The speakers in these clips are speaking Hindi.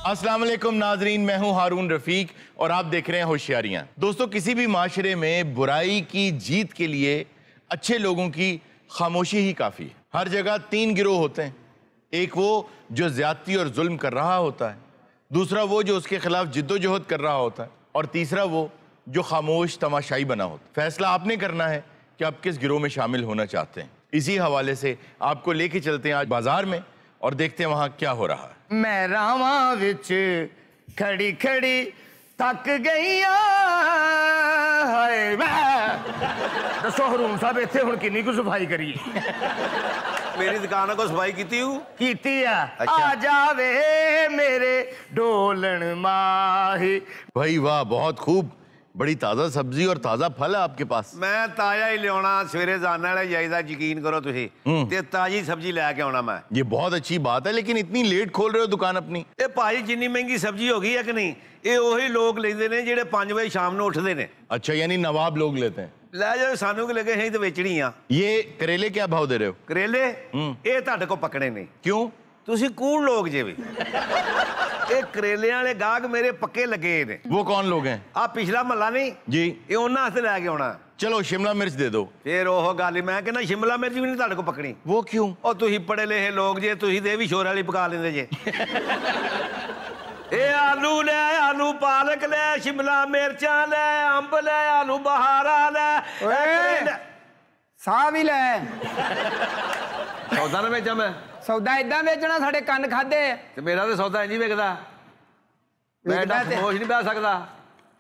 अस्सलाम वालेकुम नाजरीन, मैं हूं हारून रफीक और आप देख रहे हैं होशियारियां। दोस्तों, किसी भी माशरे में बुराई की जीत के लिए अच्छे लोगों की खामोशी ही काफ़ी है। हर जगह तीन गिरोह होते हैं, एक वो जो ज्यादती और जुल्म कर रहा होता है, दूसरा वो जो उसके खिलाफ जिद्दोजहद कर रहा होता है, और तीसरा वो जो खामोश तमाशाई बना होता है। फैसला आपने करना है कि आप किस गिरोह में शामिल होना चाहते हैं। इसी हवाले से आपको लेके चलते हैं आज बाजार में और देखते हैं वहां क्या हो रहा है। मैं रावां विच खड़ी खड़ी थक गई हाय दसो हरून साहब इत्थे हुण किन्नी कुछ सफाई करिए। मेरी दुकान को सफाई की अच्छा। आ जावे मेरे डोलन माही। भाई वाह, बहुत खूब। बड़ी ताज़ा सब्जी और ताज़ा फल है आपके पास। मैं ताजा ही लिया सवेरे जाने वाले जाइदा, यकीन करो तुसी ते ताजी सब्जी लैके आना। मैं ये बहुत अच्छी बात है, लेकिन इतनी लेट खोल रहे हो दुकान अपनी? ये भाई जिन्नी महंगी सब्जी हो गई है कि नहीं, ये वही लोग लेंदे ने जेडे 5 बजे शाम को उठते हैं। अच्छा, यानी नवाब लोग लेते हैं। लै जाओ, सानू के लगे तो बेचनी आ। ये करेले क्या भाव दे रहे हो? करेले ये तुहाडे को पकड़े नहीं। क्यों? तुसी कूड़ लोग जे भी। ये करेले वाले गाहक मेरे पक्के लगे ने। वो कौन लोग हैं? आ पिछला महला नहीं जी, ये उन्हां हस्ते लैके आना। चलो शिमला मिर्च दे दो। फिर ओह गल, मैं कहना शिमला मिर्च भी नहीं तुहाडे को पकनी। वो क्यों? और तुसी पढ़े लिखे लोग जे, तुसी ते भी शोर वाली पका लेंदे जे। ए आलू ले, आलू पालक ले, शिमला मिर्चा ले, अंब ले, आलू बहारा ले, साह भी लै। सौदा ना बेचा मैं। सौदा इदां बेचना, साडे कंन खादे। ते मेरा तो सौदा इंज विकदा, मैं एडा खामोश नहीं बह सकदा।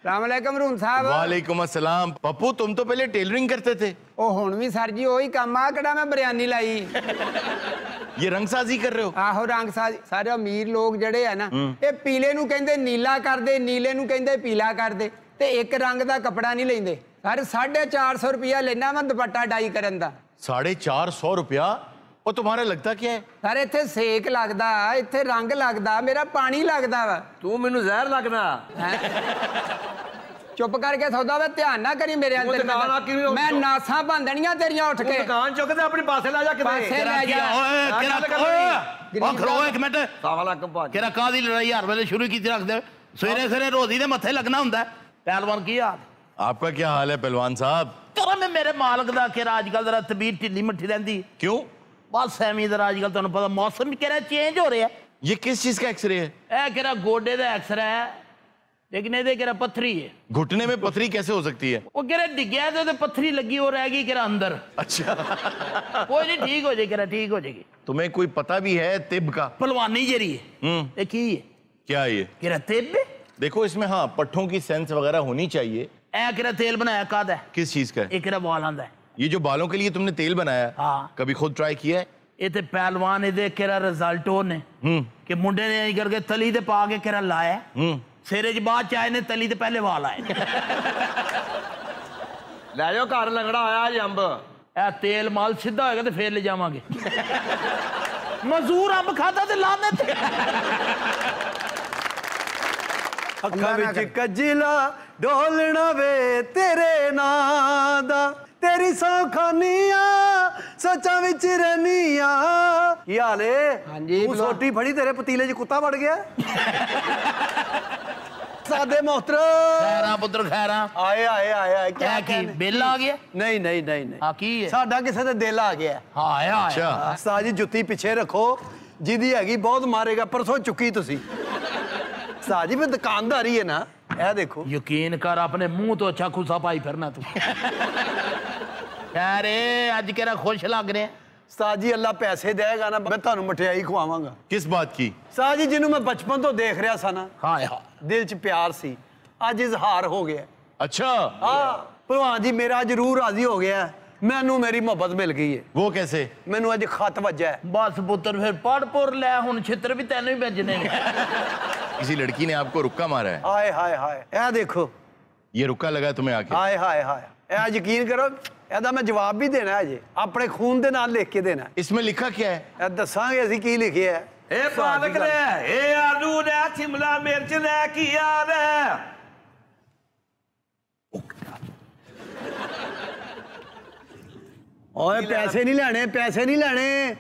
रामलैकुम हरून साहब। वालेकुम अस्सलाम। पप्पू, तुम तो पहले टेलरिंग करते थे। ओ हुण भी सर जी वही काम आ, किहड़ा मैं बिरयानी लाई। ये रंगसाजी कर रहे हो? आहो रंग साज। सारे अमीर लोग जड़े है ना, ये पीले नू कहंदे नीला कर दे, नीले नू कहंदे पीला कर दे, ते एक रंग दा कपड़ा नहीं लेंदे। सर 450 रुपया लेना मैं दुपट्टा डाई करन दा। 450 रुपया? और तुम्हारा लगता क्या है? सर इत्थे सेक लगदा, इत्थे रंग लगदा, मेरा पानी लगदा वा। तू मैनू जहर लगना। चुप करके सौदा वे, ध्यान ना करी मेरे अंदर। मैं नासा बंदनियां तेरियां उठ के। दुकान चुक दे अपनी पासे ला जा। पासे ले जा। खड़ो एक मिनट। केरा कादी लड़ाई हर वेले शुरू की रखदे? सवेरे सवेरे रोजी दे मत्थे लगना हुंदा है। पहलवान की हाल? आपका क्या हाल है पहलवान साहब? तेरा मैं मेरे मालक दा केरा आजकल जरा तबीयत ढिल्ली मट्ठी रहंदी। क्यों? बस एवं जरा आजकल तुहानू पता मौसम भी केरा चेंज हो रहा है। ये किस चीज का एक्सरे है? ए केरा गोडे दा एक्सरे है, लेकिन ये केरा पत्थरी है। घुटने में पथरी कैसे हो सकती है? वो केरा डिग्या तो पत्थरी लगी हो रहेगी केरा अंदर। अच्छा। कोई नहीं, ठीक हो जाएगी, केरा ठीक हो जाएगी। तुम्हें कोई पता भी है तिब का? पहलवानी जरी है। ये की है? क्या ये? केरा तिब। देखो इसमें हाँ पट्ठों की सेंस वगैरह होनी चाहिए। ए केरा तेल बनाया कादा है? किस चीज का? एक केरा बाल आंदा है। ये जो बालों के लिए तुमने तेल बनाया, हाँ। कभी खुद ट्राई किया है? ये ते पहलवान ये केरा रिजल्ट होने कि मुंडे ने करके तली ते पा के केरा लाया, सिरे च बाद चाय ने तली ते पहले वाल आए। लै जाओ घर लंगड़ा आया जी अंब। ए तेल माल सीधा होएगा तो फिर ले जावांगे। मजदूर अंब खाता ते लाने ते। अखां विच कजिला डोलना वे तेरे नां दा, तेरी सौखानिया सोचा विच रहनिया। की हाल है? हाँ जी। तू सोटी फड़ी, तेरे पतीले च कुत्ता वड़ गया। सादे मोहतरम। खैरा पुत्र खैरा। आए आए आए आए। क्या की बिल आ गया? नहीं नहीं नहीं नहीं। हाँ की है? साडा किसे ते दिल आ गया। हाँ आया आया। अच्छा। उस्ताद जी जुत्ती पिछे रखो, जिदी हैगी बहुत मारेगा। परसों चुकी तुसी उस्ताद जी, फिर दुकानदारी है ना। ए देखो, यकीन कर अपने मुंह तो अच्छा खुसा पाई फिरना तू। अरे आज केरा खुश लग रहे हैं। उस्ताद जी अल्लाह पैसे देगा ना, मैं तुहानू मठियाई खवावांगा। किस बात की? उस्ताद जी जिन्हों मैं बचपन तो देख रहा सा ना, हाँ यार दिल च प्यार सी, अज इजहार हो गया। अच्छा। हाँ भलवान जी मेरा अज रूह राजी हो गया, मैनू मेरी मोहब्बत मिल गई है। वो कैसे? मैनू अज खत वजा है। बस पुत्र फिर पढ़ पुर लै, हुण छित्र भी तेन ही भेजने ने। किसी लड़की ने आपको रुक्का मारा है? हाय हाय हाय, ए देखो ये रुक्का लगा तुम्हें आके? हाय हाय हाय, ए यकीन करो ਇਹਦਾ मैं जवाब भी देना है, अपने खून के नाल लिख के देना। इसमें लिखा क्या है? ए दसांगे असीं की लिखे है। ए पालक ले, ए आलू ले, शिमला मिर्च ले, किया ले। ओए पैसे नहीं लेने, पैसे नहीं लेने।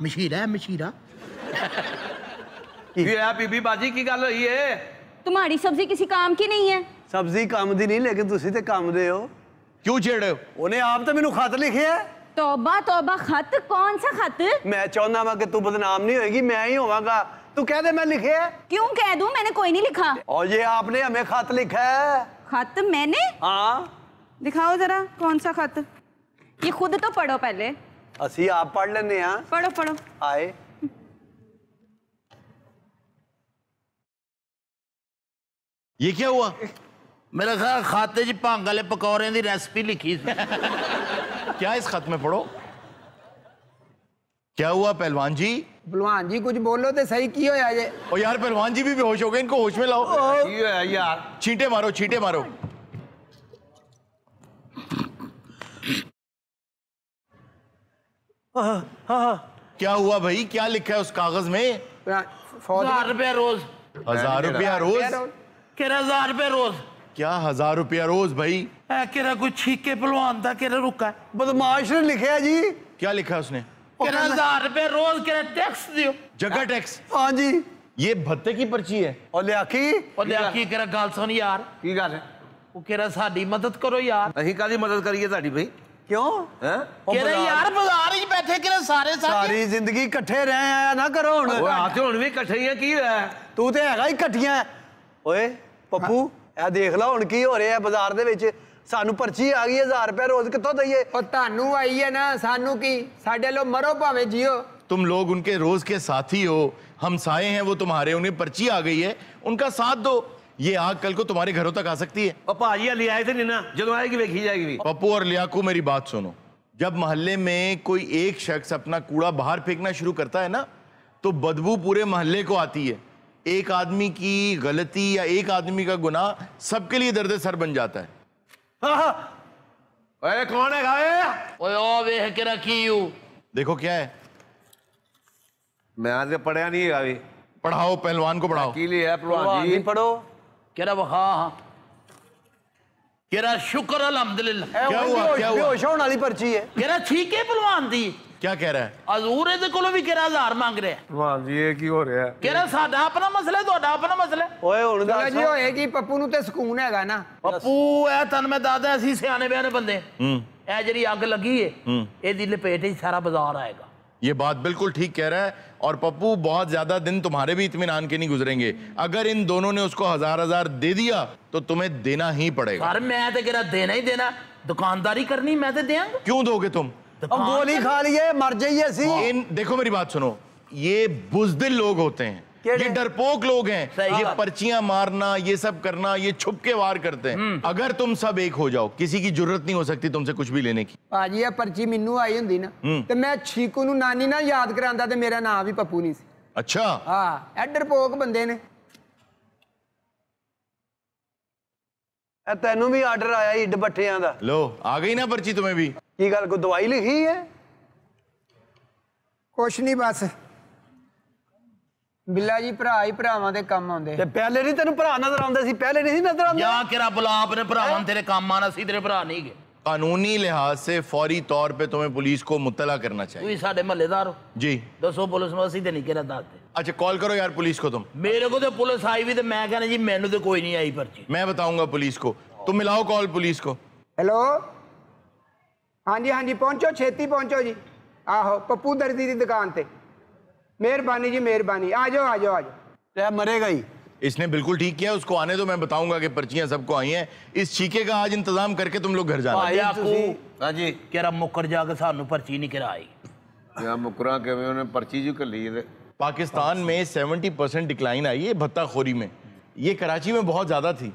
मशीरा है मशीरा। बीबी बाजी की गल हुई है? तुम्हारी सब्जी किसी काम की नहीं है। सब्जी काम दी नहीं लेकिन तुसी ते काम दे हो। क्यों छेड़ रहे हो? उन्हें आप तो मैनू खत लिखे है। तौबा तौबा, खत? कौन सा खत? मैं चाहना वा कि तू बदनाम नहीं होएगी, मैं ही होवांगा। तू कह दे मैं लिखे है। क्यों कह दूं? मैंने कोई नहीं लिखा। और ये आपने हमें खत लिखा है। खत मैंने? हाँ, दिखाओ जरा कौन सा खत। ये खुद तो पढ़ो पहले। असी आप पढ़ लेने हाँ। पढ़ो पढ़ो। आए ये क्या हुआ? मेरे ख्याल खाते च भंग वाले पकौड़े की रेसिपी लिखी थी। क्या इस खत में पढ़ो? क्या हुआ पहलवान जी? भलवान जी कुछ बोलो तो सही की होया जे। और यार पहलवान जी भी बेहोश हो गए, इनको होश में लाओ। की होया यार? छींटे मारो, छींटे मारो। क्या हुआ भाई? क्या लिखा है उस कागज में? फौज 1000 रुपया रोज। 1000 रुपया रोज? केरा 1000 रुपया रोज। क्या 1000 रुपया रोज भाई? केरा कोई छीके पहलवान था, केरा रुका है। बदमाश ने लिखे है जी। क्या लिखा है उसने? केरा 1000 रुपया रोज, केरा टैक्स दियो। जगह टैक्स? हाँ जी। ये भत्ते की पर्ची है। और लियाकी और लिया केरा गल सुन यार, की गल है? वो केरा साडी मदद करो यार। ਅਸੀਂ ਕਾਦੀ ਮਦਦ ਕਰੀਏ ਤੁਹਾਡੀ भाई? क्यों? हैं? केरा यार बाजार ही बैठे केरा सारे साथी। सारी जिंदगी इकट्ठे रहे आया ना करो हुण। ओए आते हुण भी इकट्ठे ही की होया? तू ते हैगा इकट्ठियां। ओए पप्पू ਇਹ ਦੇਖ ਲਾ ਹੁਣ ਕੀ ਹੋ ਰਿਹਾ ਬਾਜ਼ਾਰ ਦੇ ਵਿੱਚ। ਸਾਨੂੰ ਪਰਚੀ ਆ ਗਈ 1000 ਰੁਪਏ ਰੋਜ਼ ਕਿੱਥੋਂ ਦਈਏ? ਉਹ ਤੁਹਾਨੂੰ ਆਈ ਹੈ ਨਾ, ਸਾਨੂੰ ਕੀ? ਸਾਡੇ ਲੋ ਮਰੋ ਭਾਵੇਂ ਜਿਓ। तुम लोग उनके रोज के साथी हो, हमसाए हैं वो तुम्हारे, उन्हें पर्ची आ गई है, उनका साथ दो। ये आग कल को तुम्हारे घरों तक आ सकती है। ਉਹ ਭਾਜੀ ਹਲੀ ਆਏ ਤੇ ਨਹੀਂ ਨਾ, ਜਦੋਂ ਆਏਗੀ ਵੇਖੀ ਜਾਏगी भी। पप्पू और लियाकू मेरी बात सुनो। जब मोहल्ले में कोई एक शख्स अपना कूड़ा बाहर फेंकना शुरू करता है ना, तो बदबू पूरे मोहल्ले को आती है। एक आदमी की गलती या एक आदमी का गुनाह सबके लिए दर्द सर बन जाता है। ओए कौन है गावे? ओए ओ वेख केरा की हूं। देखो क्या है, मैं आज पढ़िया नहीं है गावे। पढ़ाओ पहलवान को पढ़ाओ। की लिए है ਭਲਵਾਨ पहलवान ਜੀ जी? ਪੜੋ। केरा वहा हाँ, केरा शुक्र अल्हम्दुलिल्लाह। क्या हुआ? क्या हुआ? बेहोश होने वाली पर्ची है। केरा छीके पहलवान दी। क्या कह रहा है? हजूर ਇਹਦੇ ਕੋਲੋਂ ਵੀ केरा 1000 ਮੰਗ ਰਿਹਾ। पहलवान जी ये की हो रहा है? केरा ਸਾਡਾ ਆਪਣਾ ਮਸਲਾ ਹੈ, ਤੁਹਾਡਾ ਆਪਣਾ ਮਸਲਾ ਹੈ। ਓਏ ਹੁਣ ਚਲੋ ਦੱਸ ਜੀ ਹੋਏਗੀ, ਪੱਪੂ ਨੂੰ ਤੇ ਸਕੂਨ ਹੈਗਾ ਨਾ। ਪੱਪੂ ਇਹ ਤਨ ਮੈਂ ਦੱਸਦਾ, ਅਸੀਂ ਸਿਆਣੇ ਬਿਆਣੇ ਬੰਦੇ। ਇਹ ਜਿਹੜੀ ਅੱਗ ਲੱਗੀ ਹੈ, ਇਹਦੀ ਲਪੇਟ ਵਿੱਚ ਸਾਰਾ ਬਾਜ਼ਾਰ ਆਏਗਾ। ये बात बिल्कुल ठीक कह रहा है। और पप्पू बहुत ज्यादा दिन तुम्हारे भी इत्मीनान के नहीं गुजरेंगे। अगर इन दोनों ने उसको 1000 दे दिया तो तुम्हें देना ही पड़ेगा। सर मैं तो केरा देना ही देना, दुकानदारी करनी मैं तो देंगा। क्यों दोगे तुम? अब गोली खा लिए मर जाइए असी। इन देखो मेरी बात सुनो, ये बुजदिल लोग होते हैं, केड़े? ये डरपोक लोग हैं। सही ये बात। पर्चियां मारना, ये सब करना, ये छुप के वार करते हैं। अगर तुम सब एक हो जाओ, किसी की जरूरत नहीं हो सकती तुमसे कुछ भी लेने की। ਭਾਜੀ ਇਹ ਪਰਚੀ ਮੈਨੂੰ ਆਈ ਹੁੰਦੀ ਨਾ ਤੇ ਮੈਂ ਛੀਕੂ ਨੂੰ ਨਾਨੀ ਨਾਲ ਯਾਦ ਕਰਾਂਦਾ ਤੇ ਮੇਰਾ ਨਾਮ ਵੀ ਪੱਪੂ ਨਹੀਂ ਸੀ। अच्छा, ਹਾਂ ਇਹ ਡਰਪੋਕ ਬੰਦੇ ਨੇ। ਇਹ ਤੈਨੂੰ ਵੀ ਆਰਡਰ ਆਇਆ ਈਡ ਬੱਠਿਆਂ ਦਾ। लो आ गई ना पर्ची तुम्हें भी। ਕੀ ਗੱਲ ਕੋਈ ਦਵਾਈ ਲਿਖੀ ਹੈ? ਕੁਛ ਨਹੀਂ ਬਸ ਬਿੱਲਾ ਜੀ ਭਰਾ ਹੀ ਭਰਾਵਾਂ ਦੇ ਕੰਮ ਆਉਂਦੇ। ਤੇ ਪਹਿਲੇ ਨਹੀਂ ਤੈਨੂੰ ਭਰਾ ਨਜ਼ਰ ਆਉਂਦੇ ਸੀ? ਪਹਿਲੇ ਨਹੀਂ ਸੀ ਨਜ਼ਰ ਆਉਂਦੇ? ਜਾਂ केरा बुला अपने भरावां तेरे काम आना, सी तेरे भरा नहीं गए। कानूनी लिहाज से फौरी तौर पे तुम्हें पुलिस को मुत्तला करना तू चाहिए। ही साडे महल्लेदार हो, जी। दसो पुलिस में असी ते नहीं केरा दसदे। अच्छा कॉल करो यार पुलिस को तुम। मेरे को तो पुलिस आई भी, तो मैं कहना जी मैनू तो कोई नहीं आई पर्ची। मैं बताऊंगा पुलिस को, तुम मिलाओ कॉल पुलिस को। ਹੈਲੋ ਹਾਂਜੀ ਹਾਂਜੀ ਪਹੁੰਚੋ, ਛੇਤੀ ਪਹੁੰਚੋ ਜੀ। ਆਹੋ ਪੱਪੂ ਦਰਦੀ ਦੀ ਦੁਕਾਨ ਤੇ। ਮਿਹਰਬਾਨੀ ਜੀ ਮਿਹਰਬਾਨੀ, ਆ ਜਾਓ ਆ ਜਾਓ ਆ ਜਾਓ। ਤੇ ਮਰੇਗਾ ही। इसने बिल्कुल ठीक किया, उसको आने दो, मैं बताऊंगा कि पर्चियां सबको आई हैं। इस छीके का आज इंतजाम करके तुम लोग घर जाना। भाई आकू हाँ जी। केरा मुकर जाके सानू पर्ची नहीं कराई। यहाँ मुकरा के उन्हें पर्ची जो कर ली है। पाकिस्तान में 70% डिक्लाइन आई है भत्ताखोरी में। ये कराची में बहुत ज़्यादा थी।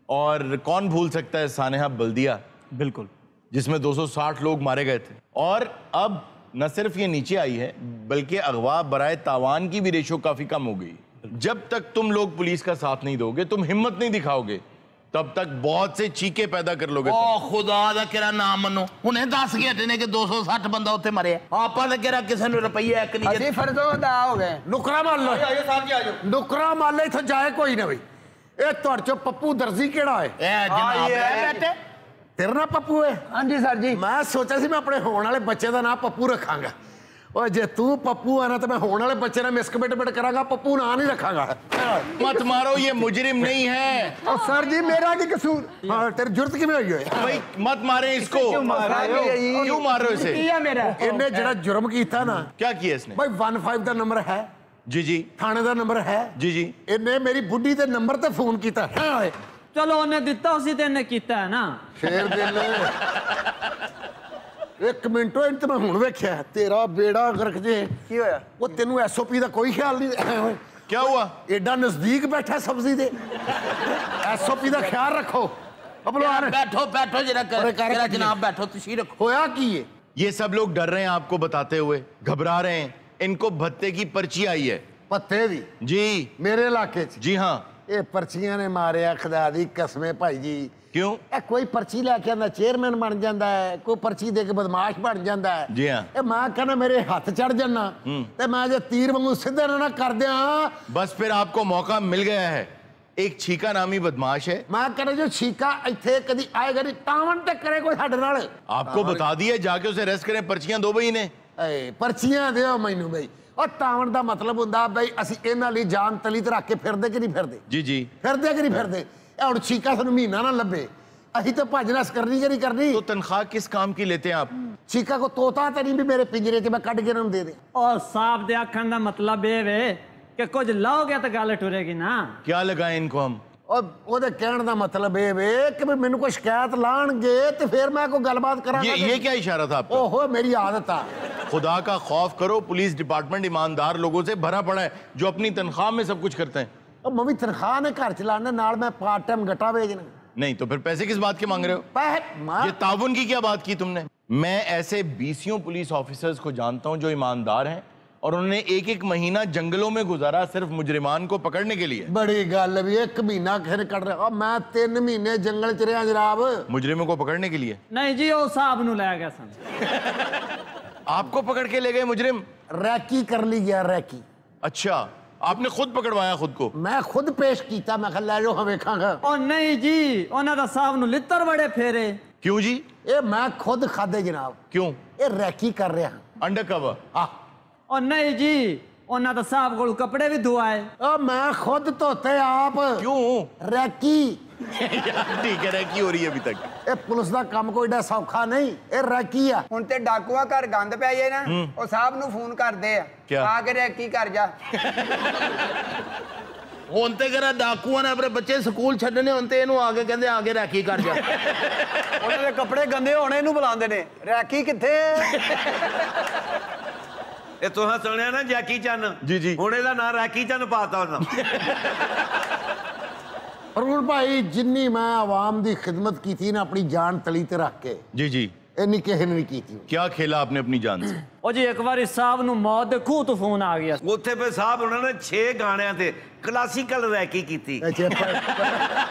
और कौन भूल सकता है सानेहा बल्दिया, बिल्कुल, जिसमें 260 लोग मारे गए थे। और अब न सिर्फ ये नीचे आई है, बल्कि अगवा बराए तावान की भी रेशो काफ़ी कम हो गई। जब तक तुम लोग पुलिस का साथ नहीं दोगे, तुम हिम्मत नहीं दिखाओगे, तब तक बहुत से चीखे पैदा कर लोगे। ओ खुदा दा केरा नाम मनो, हुने 10 के हटे ने कि 260 बंदा उत्थे मरे। आपा ते केरा किसे नु रुपया एक नहीं। ਅਸੀਂ ਫਰਜ਼ੋਂ ਅਦਾ ਹੋ ਗਏ। ਨੁਕਰਾ ਮੰਨ ਲਓ। ਆਜੋ ਸਾਹਿਬ ਜੀ ਆਜੋ। ਨੁਕਰਾ ਮੰਨ ਲੈ, ਇੱਥੇ ਜਾਏ ਕੋਈ ਨਾ ਬਈ। ਇਹ ਤੁਹਾਡੇ ਚੋਂ ਪੱਪੂ ਦਰਜੀ ਕਿਹੜਾ ਹੈ? ए जनाब ए बेटे ਤੇਰਾ ਨਾਂ ਪੱਪੂ ਹੈ? ਹਾਂਜੀ ਸਰ ਜੀ। ਮੈਂ ਸੋਚਿਆ ਸੀ ਮੈਂ ਆਪਣੇ ਹੋਣ ਵਾਲੇ ਬੱਚੇ ਦਾ ਨਾਂ ਪੱਪੂ ਰੱਖਾਂਗਾ। ਓਏ ਜੇ ਤੂੰ ਪੱਪੂ ਆ ਨਾ ਤਾਂ ਮੈਂ ਹੋਣ ਵਾਲੇ ਬੱਚੇ ਨਾਲ ਮਿਸਕਮਿਟਮੈਂਟ ਕਰਾਂਗਾ, ਪੱਪੂ ਨਾਂ ਨਹੀਂ ਰੱਖਾਂਗਾ। मत मारो, ये मुजरिम नहीं है। ਓ ਸਰ ਜੀ ਮੇਰਾ ਕੀ ਕਸੂਰ? ਹਾਂ ਤੇਰੀ ਜੁਰਤ ਕਿਵੇਂ ਹੋਈ ਓਏ? भाई मत मारे इसको। क्यों मार रहे हो इसे? ਕੀ ਆ ਮੇਰਾ ਇਹਨੇ ਜਿਹੜਾ ਜੁਰਮ ਕੀਤਾ ਨਾ, क्या किया इसने? ਭਾਈ 15 ਦਾ ਨੰਬਰ ਹੈ, जी जी ਥਾਣੇ ਦਾ ਨੰਬਰ ਹੈ। जी जी। ਇਹਨੇ ਮੇਰੀ ਬੁੱਢੀ ਦੇ ਨੰਬਰ ਤੇ ਫੋਨ ਕੀਤਾ। ਹਾਂ ਓਏ ਚਲੋ ਉਹਨੇ ਦਿੱਤਾ ਉਸੇ ਤੇ ਇਹਨੇ ਕੀਤਾ ਹੈ ਨਾ। ਸ਼ੇਰ ਦਿਲ ਇੱਕ ਮਿੰਟ ਓਏ ਤੇ ਮੈਂ ਹੁਣ ਵੇਖਿਆ ਤੇਰਾ ਬੇੜਾ ਗਰਕ ਜੇ। ਕੀ ਹੋਇਆ? ਉਹ ਤੈਨੂੰ ਐਸਓਪੀ ਦਾ ਕੋਈ ਖਿਆਲ ਨਹੀਂ ਓਏ? क्या हुआ? ਐਡਾ ਨਜ਼ਦੀਕ ਬੈਠਾ ਸਬਜ਼ੀ ਦੇ, ਐਸਓਪੀ ਦਾ ਖਿਆਲ ਰੱਖੋ। ਅਬਲਵਾਨ बैठो बैठो जरा अरे कर- जरा जनाब बैठो तुसी रखो। होया की है? ये सब लोग डर रहे हैं आपको बताते हुए, घबरा रहे हैं। इनको भत्ते की पर्ची आई है। पत्ते दी जी मेरे इलाके च जी हाँ। ये पर्चियां ने मारिया खुदा दी कसमें भाई जी। क्यों? ਇਹ ਕੋਈ ਪਰਚੀ ਲੈ ਕੇ ਆਂਦਾ ਚੇਅਰਮੈਨ ਬਣ ਜਾਂਦਾ ਹੈ, ਕੋਈ ਪਰਚੀ ਦੇ ਕੇ ਬਦਮਾਸ਼ ਬਣ ਜਾਂਦਾ ਹੈ। ਜੀ ਹਾਂ। ਇਹ ਮੈਂ ਕਹਿੰਦਾ ਮੇਰੇ ਹੱਥ ਚੜ ਜਾਣਾ ਤੇ ਮੈਂ ਜੇ ਤੀਰ ਵਾਂਗੂ ਸਿੱਧੇ ਨਾ ਕਰ ਦਿਆਂ। बस फिर आपको मौका मिल गया है। एक छीका नामी बदमाश है। ਮੈਂ ਕਹਿੰਦਾ ਜੋ ਛੀਕਾ ਇੱਥੇ ਕਦੀ ਆਏਗਾ ਨਹੀਂ ਤਾਵਨ ਤੇ ਕਰੇ ਕੋਈ ਸਾਡੇ ਨਾਲ। आपको बता दिया, जाके उसे अरेस्ट करें। पर्चियां दो भाई ने। ਏ ਪਰਚੀਆਂ ਦਿਓ ਮੈਨੂੰ ਬਈ। ਉਹ ਤਾਵਨ ਦਾ ਮਤਲਬ ਹੁੰਦਾ ਬਈ ਅਸੀਂ ਇਹਨਾਂ ਲਈ ਜਾਨ ਤਲੀ ਤੇ ਰੱਖ ਕੇ ਫਿਰਦੇ ਕਿ ਨਹੀਂ ਫਿਰਦੇ? जी जी। ਫਿਰਦੇ ਕਿ ਨਹੀਂ ਫਿਰਦੇ? ਇਹ ਹੁਣ ਛੀਕਾ ਸਾਨੂੰ ਮਹੀਨਾ ਨਾ ਲੱਭੇ, ਅਸੀਂ ਤਾਂ ਭੱਜ ਨਸ ਕਰਨੀ ਕਿ ਨਹੀਂ ਕਰਨੀ? तो तनख्वाह किस काम की लेते हैं आप? ਛੀਕਾ ਕੋ ਤੋਤਾ ਤਾਂ ਨਹੀਂ ਵੀ ਮੇਰੇ ਪਿੰਜਰੇ 'ਚ ਮੈਂ ਕੱਢ ਕੇ ਇਹਨਾਂ ਨੂੰ ਦੇ ਦੇ। ਔਰ ਸਾਹਬ ਦੇ ਆਖਣ ਦਾ ਮਤਲਬ ਇਹ ਵੇ ਕਿ ਕੁਝ ਲਾਓਗੇ ਤਾਂ ਗੱਲ ਟੁਰੇਗੀ ਨਾ। क्या लगाएं इनको हम? ਉਹ ਉਹਦੇ ਕਹਿਣ ਦਾ ਮਤਲਬ ਇਹ ਵੇ ਕਿ ਵੀ ਮੈਨੂੰ ਕੋਈ ਸ਼ਿਕਾਇਤ ਲਾਣਗੇ ਤੇ ਫਿਰ ਮੈਂ ਕੋਈ ਗੱਲਬਾਤ ਕਰਾਂਗਾ। ये क्या इशारा था आपका? ਓਹੋ ਮੇਰੀ ਆਦਤ ਆ। खुदा का खौफ करो। पुलिस डिपार्टमेंट ईमानदार लोगों से भरा पड़ा है जो अपनी तनख्वाह में सब कुछ करते हैं। ਉਹ ਮੈਂ ਵੀ ਤਨਖਾਹ ਨੇ ਘਰ ਚਲਾਣਾ, ਨਾਲ ਮੈਂ ਪਾਰਟ ਟਾਈਮ ਗੱਟਾ ਵੇਚਣਾ। नहीं तो फिर पैसे किस बात के मांग रहे हो? ਪੈਸੇ ये ताउन की क्या बात की तुमने? मैं ऐसे 20 पुलिस ऑफिसर्स को जानता हूं जो ईमानदार हैं और उन्होंने एक एक महीना जंगलों में गुजारा सिर्फ मुजरिमान को पकड़ने के लिए। ਬੜੀ ਗੱਲ ਵੀ ਇੱਕ ਮਹੀਨਾ ਖੇਰ ਕੱਢ ਰਿਹਾ। ਉਹ ਮੈਂ 3 ਮਹੀਨੇ ਜੰਗਲ ਚ ਰਿਹਾ ਜਨਾਬ। मुजरिमों को पकड़ने के लिए? ਨਹੀਂ ਜੀ ਉਹ ਸਾਹਬ ਨੂੰ ਲੈ ਗਿਆ ਸਨ। आपको पकड़ के ले गए मुजरिम? ਰੈਕੀ ਕਰ ਲਈ ਗਿਆ ਰੈਕੀ। अच्छा, आपने खुद पकड़वाया खुद को? ਮੈਂ ਖੁਦ ਪੇਸ਼ ਕੀਤਾ, ਮੈਂ ਕਿਹਾ ਲੈ ਜਾਓ ਹਾਂ ਵੇਖਾਂਗਾ। ਉਹ ਨਹੀਂ ਜੀ ਉਹਨਾਂ ਦਾ ਸਾਹਬ ਨੂੰ ਲਿੱਤਰ ਬੜੇ ਫੇਰੇ। क्यों जी? ਇਹ ਮੈਂ ਖੁਦ ਖਾਦੇ ਜਨਾਬ। क्यों? ਇਹ ਰੈਕੀ ਕਰ ਰਿਹਾ। Under cover? ਆ ਉਹ ਨਹੀਂ ਜੀ ਉਹਨਾਂ ਦਾ ਸਾਹਬ ਕੋਲ ਕੱਪੜੇ ਵੀ ਧੁਆਏ। ਉਹ ਮੈਂ ਖੁਦ ਧੋਤੇ ਆਪ। क्यों? ਰੈਕੀ यार ठीक है, रैकी हो रही है अभी तक। ਇਹ ਪੁਲਿਸ ਦਾ ਕੰਮ ਕੋਈ ਏਡਾ ਸੌਖਾ ਨਹੀਂ, ਇਹ ਰੈਕੀ ਆ। ਹੁਣ ਤੇ ਡਾਕੂਆ ਘਰ ਗੰਦ ਪੈ ਜਾਏ ਨਾ, ਉਹ ਸਾਹਿਬ ਨੂੰ ਫੋਨ ਕਰਦੇ ਆ ਕਿਆ? ਆ ਕੇ ਰੈਕੀ ਕਰ ਜਾ। ਹੁਣ ਤੇ ਕਰਾ ਡਾਕੂਆਂ ਨੇ ਆਪਣੇ ਬੱਚੇ ਸਕੂਲ ਛੱਡਣੇ, ਹੁਣ ਤੇ ਇਹਨੂੰ ਆ ਕੇ ਕਹਿੰਦੇ ਆ ਕੇ ਰੈਕੀ ਕਰ ਜਾ। ਉਹਨਾਂ ਦੇ ਕੱਪੜੇ ਗੰਦੇ ਹੋਣੇ ਇਹਨੂੰ ਬੁਲਾਉਂਦੇ ਨੇ। ਰੈਕੀ ਕਿੱਥੇ? ਇਹ ਤੁਸੀਂ ਸੁਣਿਆ ਨਾ ਜੈਕੀ ਚੰਨ? ਜੀ, ਜੀ। ਹੁਣ ਇਹਦਾ ਨਾਂ ਰੈਕੀ ਚੰਨ ਪਾਤਾ ਉਹਨਾਂ। ਅਰੁਣ ਭਾਈ ਜਿੰਨੀ ਮੈਂ ਆਵਾਮ ਦੀ ਖਿਦਮਤ ਕੀਤੀ ਨਾ ਆਪਣੀ ਜਾਨ ਤਲੀ ਤੇ ਰੱਖ ਕੇ, जी जी। ਇੰਨੀ ਕਿਸੇ ਨੇ ਨਹੀਂ ਕੀਤੀ। क्या खेला आपने अपनी जान से? ਉਹ ਜੀ ਇੱਕ ਵਾਰੀ ਸਾਹਬ ਨੂੰ ਮੌਤ ਦੇ ਖੂਹ ਤੋਂ ਫੋਨ ਆ ਗਿਆ। ਉੱਥੇ ਫਿਰ ਸਾਹਿਬ ਉਹਨਾਂ ਨੇ 6 ਗਾਣਿਆਂ ਤੇ ਕਲਾਸੀਕਲ ਰੈਕੀ ਕੀਤੀ।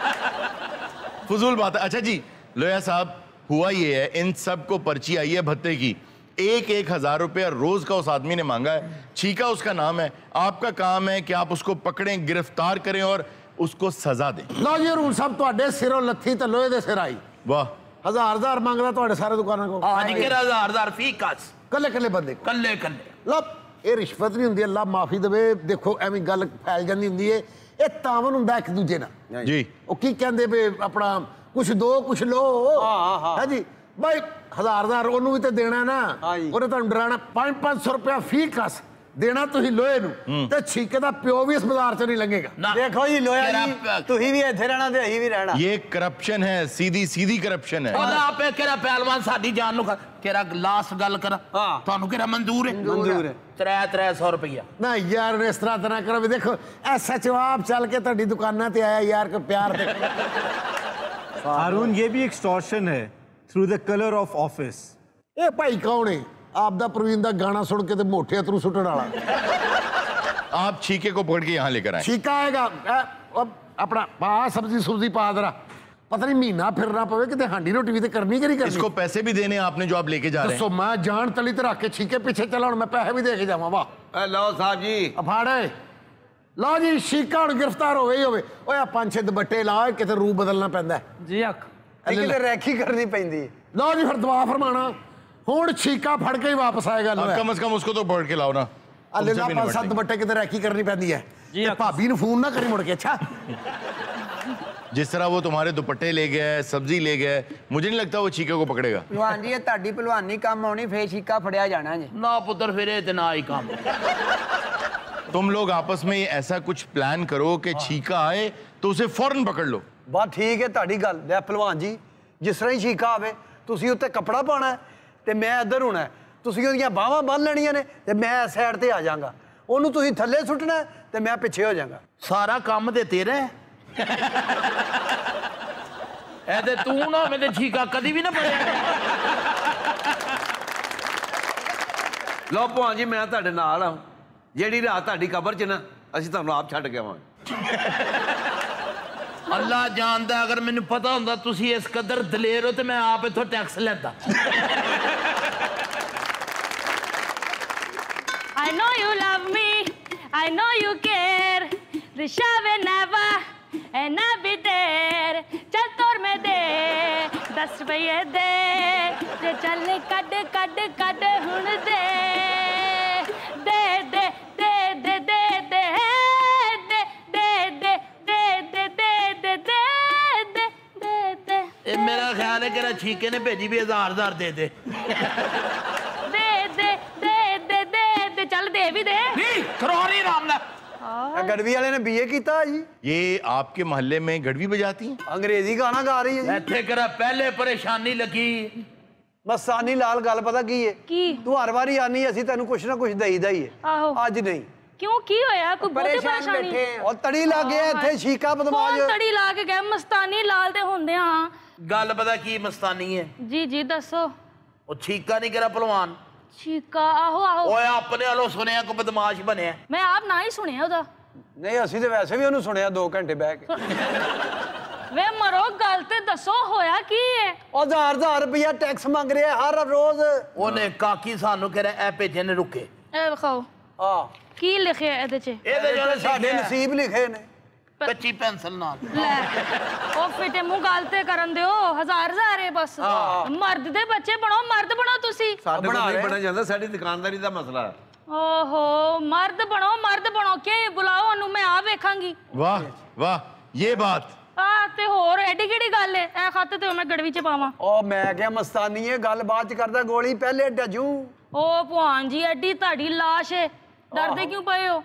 फजूल बात है। अच्छा जी, लोया साहब, हुआ ये है, इन सब को पर्ची आई है भत्ते की। 1,000 रुपया रोज का उस आदमी ने मांगा है। छीका उसका नाम है। आपका काम है कि आप उसको पकड़ें, गिरफ्तार करें और उसको सजा दें। ਲਓ ਜੀ ਅਰੁਣ ਸਾਹਿਬ ਤੁਹਾਡੇ ਸਿਰੋਂ ਲੱਥੀ ਤੇ ਲੋਹੇ ਦੇ ਸਿਰ ਆਈ। वाह। ਹਜ਼ਾਰ ਮੰਗਦਾ ਤੁਹਾਡੇ ਸਾਰੇ ਦੁਕਾਨਾਂ ਕੋ। ਅੱਜ ਕਿਹੜਾ 1000 ਫੀ ਕਸ ਕੱਲੇ ਬੰਦੇ ਕੱਲੇ ਕੱਲੇ। ਲਓ ਇਹ ਰਿਸ਼ਵਤ ਨਹੀਂ ਹੁੰਦੀ, ਅੱਲਾ ਮਾਫੀ ਦੇਵੇ। ਦੇਖੋ ਐਵੇਂ ਗੱਲ ਫੈਲ ਜਾਂਦੀ ਹੁੰਦੀ ਏ। ਇਹ ਤਾਵਨ ਹੁੰਦਾ ਇੱਕ ਦੂਜੇ ਨਾਲ। जी। ਉਹ ਕੀ ਕਹਿੰਦੇ ਵੀ ਆਪਣਾ ਕੁਛ ਦੋ ਕੁਛ ਲੋ। ਹਾਂ ਜੀ ਬਾਈ 1000 ਉਹਨੂੰ ਵੀ ਤੇ ਦੇਣਾ ਨਾ। ਉਹਨੇ ਤੁਹਾਨੂੰ ਡਰਾਣਾ 500 ਰੁਪਇਆ ਫੀ ਕਸ ਦੇਣਾ ਤੁਸੀਂ ਲੋਹੇ ਨੂੰ ਤੇ ਛੀਕੇ ਦਾ ਪਿਓ ਵੀ ਇਸ ਬਾਜ਼ਾਰ ਚ ਨਹੀਂ ਲੰਘੇਗਾ। ਦੇਖੋ ਜੀ ਲੋਇਆ ਜੀ ਤੁਸੀਂ ਵੀ ਇੱਥੇ ਰਹਿਣਾ ਤੇ ਅਸੀਂ ਵੀ ਰਹਿਣਾ। ये करप्शन है, सीधी सीधी करप्शन है। ਉਹਦਾ ਆਪੇ ਕਿਹੜਾ ਪਹਿਲਵਾਨ ਸਾਡੀ ਜਾਨ ਨੂੰ ਕਿਹੜਾ ਲਾਸਟ ਗੱਲ ਕਰ। ਤੁਹਾਨੂੰ ਕਿਹੜਾ ਮਨਜ਼ੂਰ ਹੈ? ਮਨਜ਼ੂਰ ਹੈ। 300 ਰੁਪਇਆ। ਨਾ ਯਾਰ ਇਸ ਤਰ੍ਹਾਂ ਤਾਂ ਨਾ ਕਰੋ ਵੀ। ਦੇਖੋ ਐਸਐਚਓ ਆਪ ਚੱਲ ਕੇ ਤੁਹਾਡੀ ਦੁਕਾਨਾਂ ਤੇ ਆਇਆ ਯਾਰ, ਕੋ ਪਿਆਰ ਤੇ। हारून ये भी एक्सटॉर्शन है through the colour of office. ਇਹ ਭਾਈ ਕੌਣ ਹੈ? ਆਪ ਦਾ ਪ੍ਰਵੀਨ ਦਾ ਗਾਣਾ ਸੁਣ ਕੇ ਤੇ ਮੋਠੇ ਅਥਰੂ ਸੁੱਟਣ ਵਾਲਾ। आप छीके को पकड़ के यहाँ लेकर आए। ਛੀਕਾ ਆਏਗਾ ਆਪਣਾ ਪਾ ਸਬਜ਼ੀ ਸੁਬਜ਼ੀ ਪਾ ਦਰਾ। ਪਤਾ ਨਹੀਂ ਮਹੀਨਾ ਫਿਰਨਾ ਪਵੇ ਕਿਤੇ ਹਾਂਡੀ ਰੋਟੀ ਵੀ ਤੇ ਕਰਨੀ ਕਿ ਨਹੀਂ ਕਰਨੀ। इसको पैसे भी देने हैं आपने जो आप लेके जा रहे ਦੱਸੋ हैं। ਮੈਂ ਜਾਨ ਤਲੀ ਤੇ ਰੱਖ ਕੇ ਛੀਕੇ ਪਿੱਛੇ ਚੱਲਾਂ, ਹੁਣ ਮੈਂ ਪੈਸੇ ਵੀ ਦੇ ਕੇ ਜਾਵਾਂ। ਵਾਹ ਲਓ ਸਾਹਿਬ ਜੀ। ਅਫਾੜੇ ਲਓ ਜੀ, ਛੀਕਾ ਹੁਣ ਗ੍ਰਿਫਤਾਰ ਹੋਵੇ ਹੀ ਹੋਵੇ। ਓਏ ਆ 5-6 ਦੁਪੱਟੇ ਲਾ, ਕਿਤੇ ਰੂਪ ਬਦਲਣਾ ਪੈਂਦਾ। ਜੀ ਅੱਖ ਕਿਤੇ ਰੈਕੀ ਕਰਨੀ ਪੈਂਦੀ। ਲਓ ਜੀ ਫਿਰ ਦੁਆ ਫਰਮਾਣਾ। ਹੁਣ ਛੀਕਾ ਫੜ ਕੇ ਹੀ ਵਾਪਸ ਆਏਗਾ अब कम से कम उसको तो पकड़ के लाओ ना। ਅਲੇ तुमसे ਲਾ भी 5-7 निपटेंगे। ਦੁਪੱਟੇ ਕਿਤੇ ਰੈਕੀ ਕਰਨੀ ਪੈਂਦੀ ਹੈ ਤੇ ਭਾਬੀ ਨੂੰ ਫੋਨ ਨਾ ਕਰੀ ਮੁੜ ਕੇ ਅੱਛਾ जिस तरह वो तुम्हारे दुपट्टे ले गया है, सब्जी ले गया है, मुझे नहीं लगता वो छीके को पकड़ेगा। ਭਲਵਾਨ ਜੀ ਇਹ ਤੁਹਾਡੀ ਭਲਵਾਨੀ ਕੰਮ ਆਉਣੀ ਫੇਰ ਛੀਕਾ ਫੜਿਆ ਜਾਣਾ ਜੀ। ना पुत्र फिर ये ते ना ही काम। तुम लोग आपस में ऐसा कुछ प्लान करो कि छीका आए तो उसे फौरन पकड़ लो। ਬਸ ਠੀਕ ਹੈ ਤੁਹਾਡੀ ਗੱਲ। ਲੈ ਭਲਵਾਨ ਜੀ ਜਿਸ ਤਰ੍ਹਾਂ ਹੀ ਛੀਕਾ ਆਵੇ ਤੁਸੀਂ ਉੱਤੇ ਕੱਪੜਾ ਪਾਉਣਾ ਹੈ ਤੇ ਮੈਂ ਇੱਧਰ ਹੋਣਾ ਹੈ। ਤੁਸੀਂ ਉਹਦੀਆਂ ਬਾਹਾਂ ਬੰਨ੍ਹ ਲੈਣੀਆਂ ਨੇ ਤੇ ਮੈਂ ਇਸ ਸਾਈਡ ਤੇ ਆ ਜਾਵਾਂਗਾ। ਉਹਨੂੰ ਤੁਸੀਂ ਥੱਲੇ ਸੁੱਟਣਾ ਹੈ ਤੇ ਮੈਂ ਪਿੱਛੇ ਹੋ ਜਾਵਾਂਗਾ। सारा काम ते तेरा है। ए ते तू ना मैं ते छीका कदी भी ना पड़े। ਲਓ ਭਲਵਾਨ ਜੀ ਮੈਂ ਤੁਹਾਡੇ ਨਾਲ ਆ। ਜਿਹੜੀ ਰਾਤ ਤੁਹਾਡੀ ਕਬਰ 'ਚ ਨਾ ਅਸੀਂ ਤੁਹਾਨੂੰ ਆਪ ਛੱਡ ਕੇ ਆਵਾਂਗੇ। अल्लाह जानदा अगर मैनू पता हुंदा तुसी इस कदर दलेर हो ते मैं आप इथों टैक्स लेंदा। I know you love me, I know you care. Risha will never and I'll be there. चल तोर में दे 10 रुपये दे जे चल कड कड कड हुण दे दे दे दे दे दे दे दे दे दे दे दे दे दे दे दे ए मेरा ख्याल है कि छीके ने भेजी भी 1000 दे दे। दे दे दे दे दे दे चल दे भी दे नहीं खरोरी राम ना। ਇਹ ਗੜਵੀ ਵਾਲੇ ਨੇ ਬੀਏ ਕੀਤਾ ਜੀ। ये आपके मोहल्ले में गड़वी बजाती हैं? ਅੰਗਰੇਜ਼ੀ ਗਾਣਾ ਗਾ ਰਹੀ ਹੈ ਜੀ। ਇੱਥੇ ਕਰਾ ਪਹਿਲੇ ਪਰੇਸ਼ਾਨੀ ਲੱਗੀ। ਬਸ ਸਾਨੀ ਲਾਲ ਗੱਲ ਪਤਾ ਕੀ ਹੈ ਕੀ? ਤੂੰ ਹਰ ਵਾਰੀ ਆਨੀ ਅਸੀਂ ਤੈਨੂੰ ਕੁਛ ਨਾ ਕੁਛ ਦੇਈਦਾ ਹੀ ਹੈ। ਆਹੋ। ਅੱਜ ਨਹੀਂ ਕਿਉਂ ਕੀ ਹੋਇਆ ਕੋਈ ਬਹੁਤੀ ਪਰੇਸ਼ਾਨੀ ਉਹ ਤੜੀ ਲੱਗ ਗਿਆ ਇੱਥੇ ਛੀਕਾ ਬਦਮਾਸ਼। ਕੌਣ ਤੜੀ ਲਾ ਕੇ ਗਏ ਮਸਤਾਨੀ ਲਾਲ ਤੇ ਹੁੰਦੇ ਹਾਂ। ਗੱਲ ਪਤਾ ਕੀ ਮਸਤਾਨੀ ਹੈ ਜੀ ਜੀ ਦੱਸੋ। ਉਹ ਛੀਕਾ ਨਹੀਂ ਕਰਾ ਪਹਿਲਵਾਨ। ਛੀਕਾ ਆਹੋ ਆਹੋ ਓਏ ਆਪਣੇ ਵੱਲੋਂ ਸੁਣਿਆ ਕੋ ਬਦਮਾਸ਼ ਬਣਿਆ। ਮੈਂ ਆਪ ਨਾ ਹੀ ਸੁਣਿਆ ਉਹਦਾ। ਨਹੀਂ ਅਸੀਂ ਤੇ ਵੈਸੇ ਵੀ ਉਹਨੂੰ ਸੁਣਿਆ 2 ਘੰਟੇ ਬਹਿ ਕੇ। ਵੇ ਮਰੋ ਗੱਲ ਤੇ ਦੱਸੋ ਹੋਇਆ ਕੀ ਹੈ। ਉਹ 1000 ਰੁਪਇਆ ਟੈਕਸ ਮੰਗ ਰਿਹਾ ਹਰ ਰੋਜ਼। ਉਹਨੇ ਕਾਕੀ ਸਾਨੂੰ ਕਹਿ ਰਿਹਾ ਇਹ ਭੇਜੇ ਨੇ ਰੁਕੇ। ਇਹ ਵਿਖਾਓ ਹਾਂ ਕੀ ਲਿਖਿਆ ਇਹਦੇ 'ਚ। ਇਹਦੇ ਜੋ ਸਾਡੇ ਨਸੀਬ ਲਿਖੇ ਨੇ ਕੱਚੀ ਪੈਨਸਲ ਨਾਲ। ਲੈ ਉਹ ਫਿੱਟੇ ਮੂੰਹ ਗੱਲ ਤੇ ਕਰਨ ਦਿਓ। ਹਜ਼ਾਰ ਹੈ ਬਸ। ਮਰਦ ਦੇ ਬੱਚੇ ਬਣੋ ਮਰਦ ਬਣੋ ਤੁਸੀਂ। ਸਾਡੇ ਕੋਲ ਨਹੀਂ ਬਣਿਆ ਜਾਂਦਾ ਸਾਡੀ ਦੁਕਾਨਦਾਰੀ ਦਾ ਮਸਲਾ ਹੈ। ਓਹੋ ਮਰਦ ਬਣੋ ਕਿ ਬੁਲਾਓ ਉਹਨੂੰ ਮੈਂ ਆ ਵੇਖਾਂਗੀ। वाह वाह ये बात। ਆ ਤੇ ਹੋਰ ਐਡੀ ਕਿਹੜੀ ਗੱਲ ਹੈ ਇਹ ਖੱਤ ਤੇ ਮੈਂ ਗੜਵੀ 'ਚ ਪਾਵਾਂ। ਉਹ ਮੈਂ ਕਿਹਾ ਮਸਤਾਨੀ ਇਹ ਗੱਲ ਬਾਅਦ ਚ ਕਰਦਾ ਗੋਲੀ ਪਹਿਲੇ ਡਜੂ। ਓ ਭਵਾਨ ਜੀ ਐਡੀ ਤੁਹਾਡੀ ਲਾਸ਼ ਹੈ ਡਰਦੇ ਕਿਉਂ ਪਏ ਹੋ।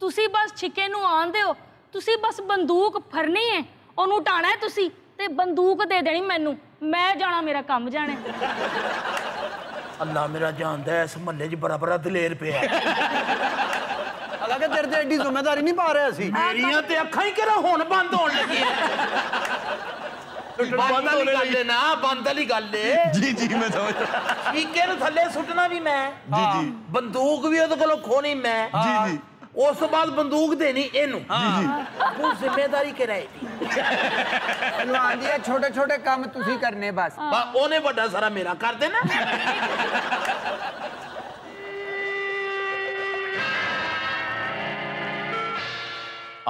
ਤੁਸੀਂ ਬਸ ਛਿੱਕੇ ਨੂੰ ਆਂਦੇ ਹੋ। ਤੁਸੀਂ ਬਸ ਬੰਦੂਕ ਫੜਨੀ ਹੈ ਉਹਨੂੰ ਟਾਣਾ ਹੈ ਤੁਸੀਂ ਤੇ ਬੰਦੂਕ ਦੇ ਦੇਣੀ ਮੈਨੂੰ। ਮੈਂ ਜਾਣਾ ਮੇਰਾ ਕੰਮ ਜਾਣੇ। ਅੱਲਾ ਮੇਰਾ ਜਾਣਦਾ ਇਸ ਮਹੱਲੇ 'ਚ ਬੜਾ ਦਲੇਰ ਪਿਆ। ਹਾਲਾਂਕਿ ਤੇਰੇ ਤੇ ਐਡੀ ਜ਼ਿੰਮੇਵਾਰੀ ਨਹੀਂ ਪਾ ਰਿਹਾ ਸੀ। ਮੇਰੀਆਂ ਤੇ ਅੱਖਾਂ ਹੀ ਕਿਹੜਾ ਹੁਣ ਬੰਦ ਹੋਣ ਲੱਗੀਆਂ। ਬੰਦ ਵਾਲੀ ਗੱਲ ਹੈ ਨਾ ਬੰਦ ਵਾਲੀ ਗੱਲ ਹੈ। जी जी मैं समझ रहा। ਛੀਕੇ ਨੂੰ ਥੱਲੇ ਸੁੱਟਣਾ ਵੀ ਮੈਂ। जी जी ਬੰਦੂਕ ਵੀ ਉਹਦੇ ਕੋਲੋਂ ਖੋਣੀ ਮੈਂ। जी जी ਉਸ ਤੋਂ ਬਾਅਦ ਬੰਦੂਕ ਦੇਣੀ ਇਹਨੂੰ। ਤੂੰ ਜ਼ਿੰਮੇਵਾਰੀ ਕਰਾਏਗੀ। ਭਲਵਾਨ ਜੀ ਇਹ ਛੋਟੇ ਛੋਟੇ ਕੰਮ ਤੁਸੀਂ ਕਰਨੇ ਬਸ। ਉਹਨੇ ਵੱਡਾ ਸਾਰਾ ਮੇਰਾ ਕਰ ਦੇਣਾ।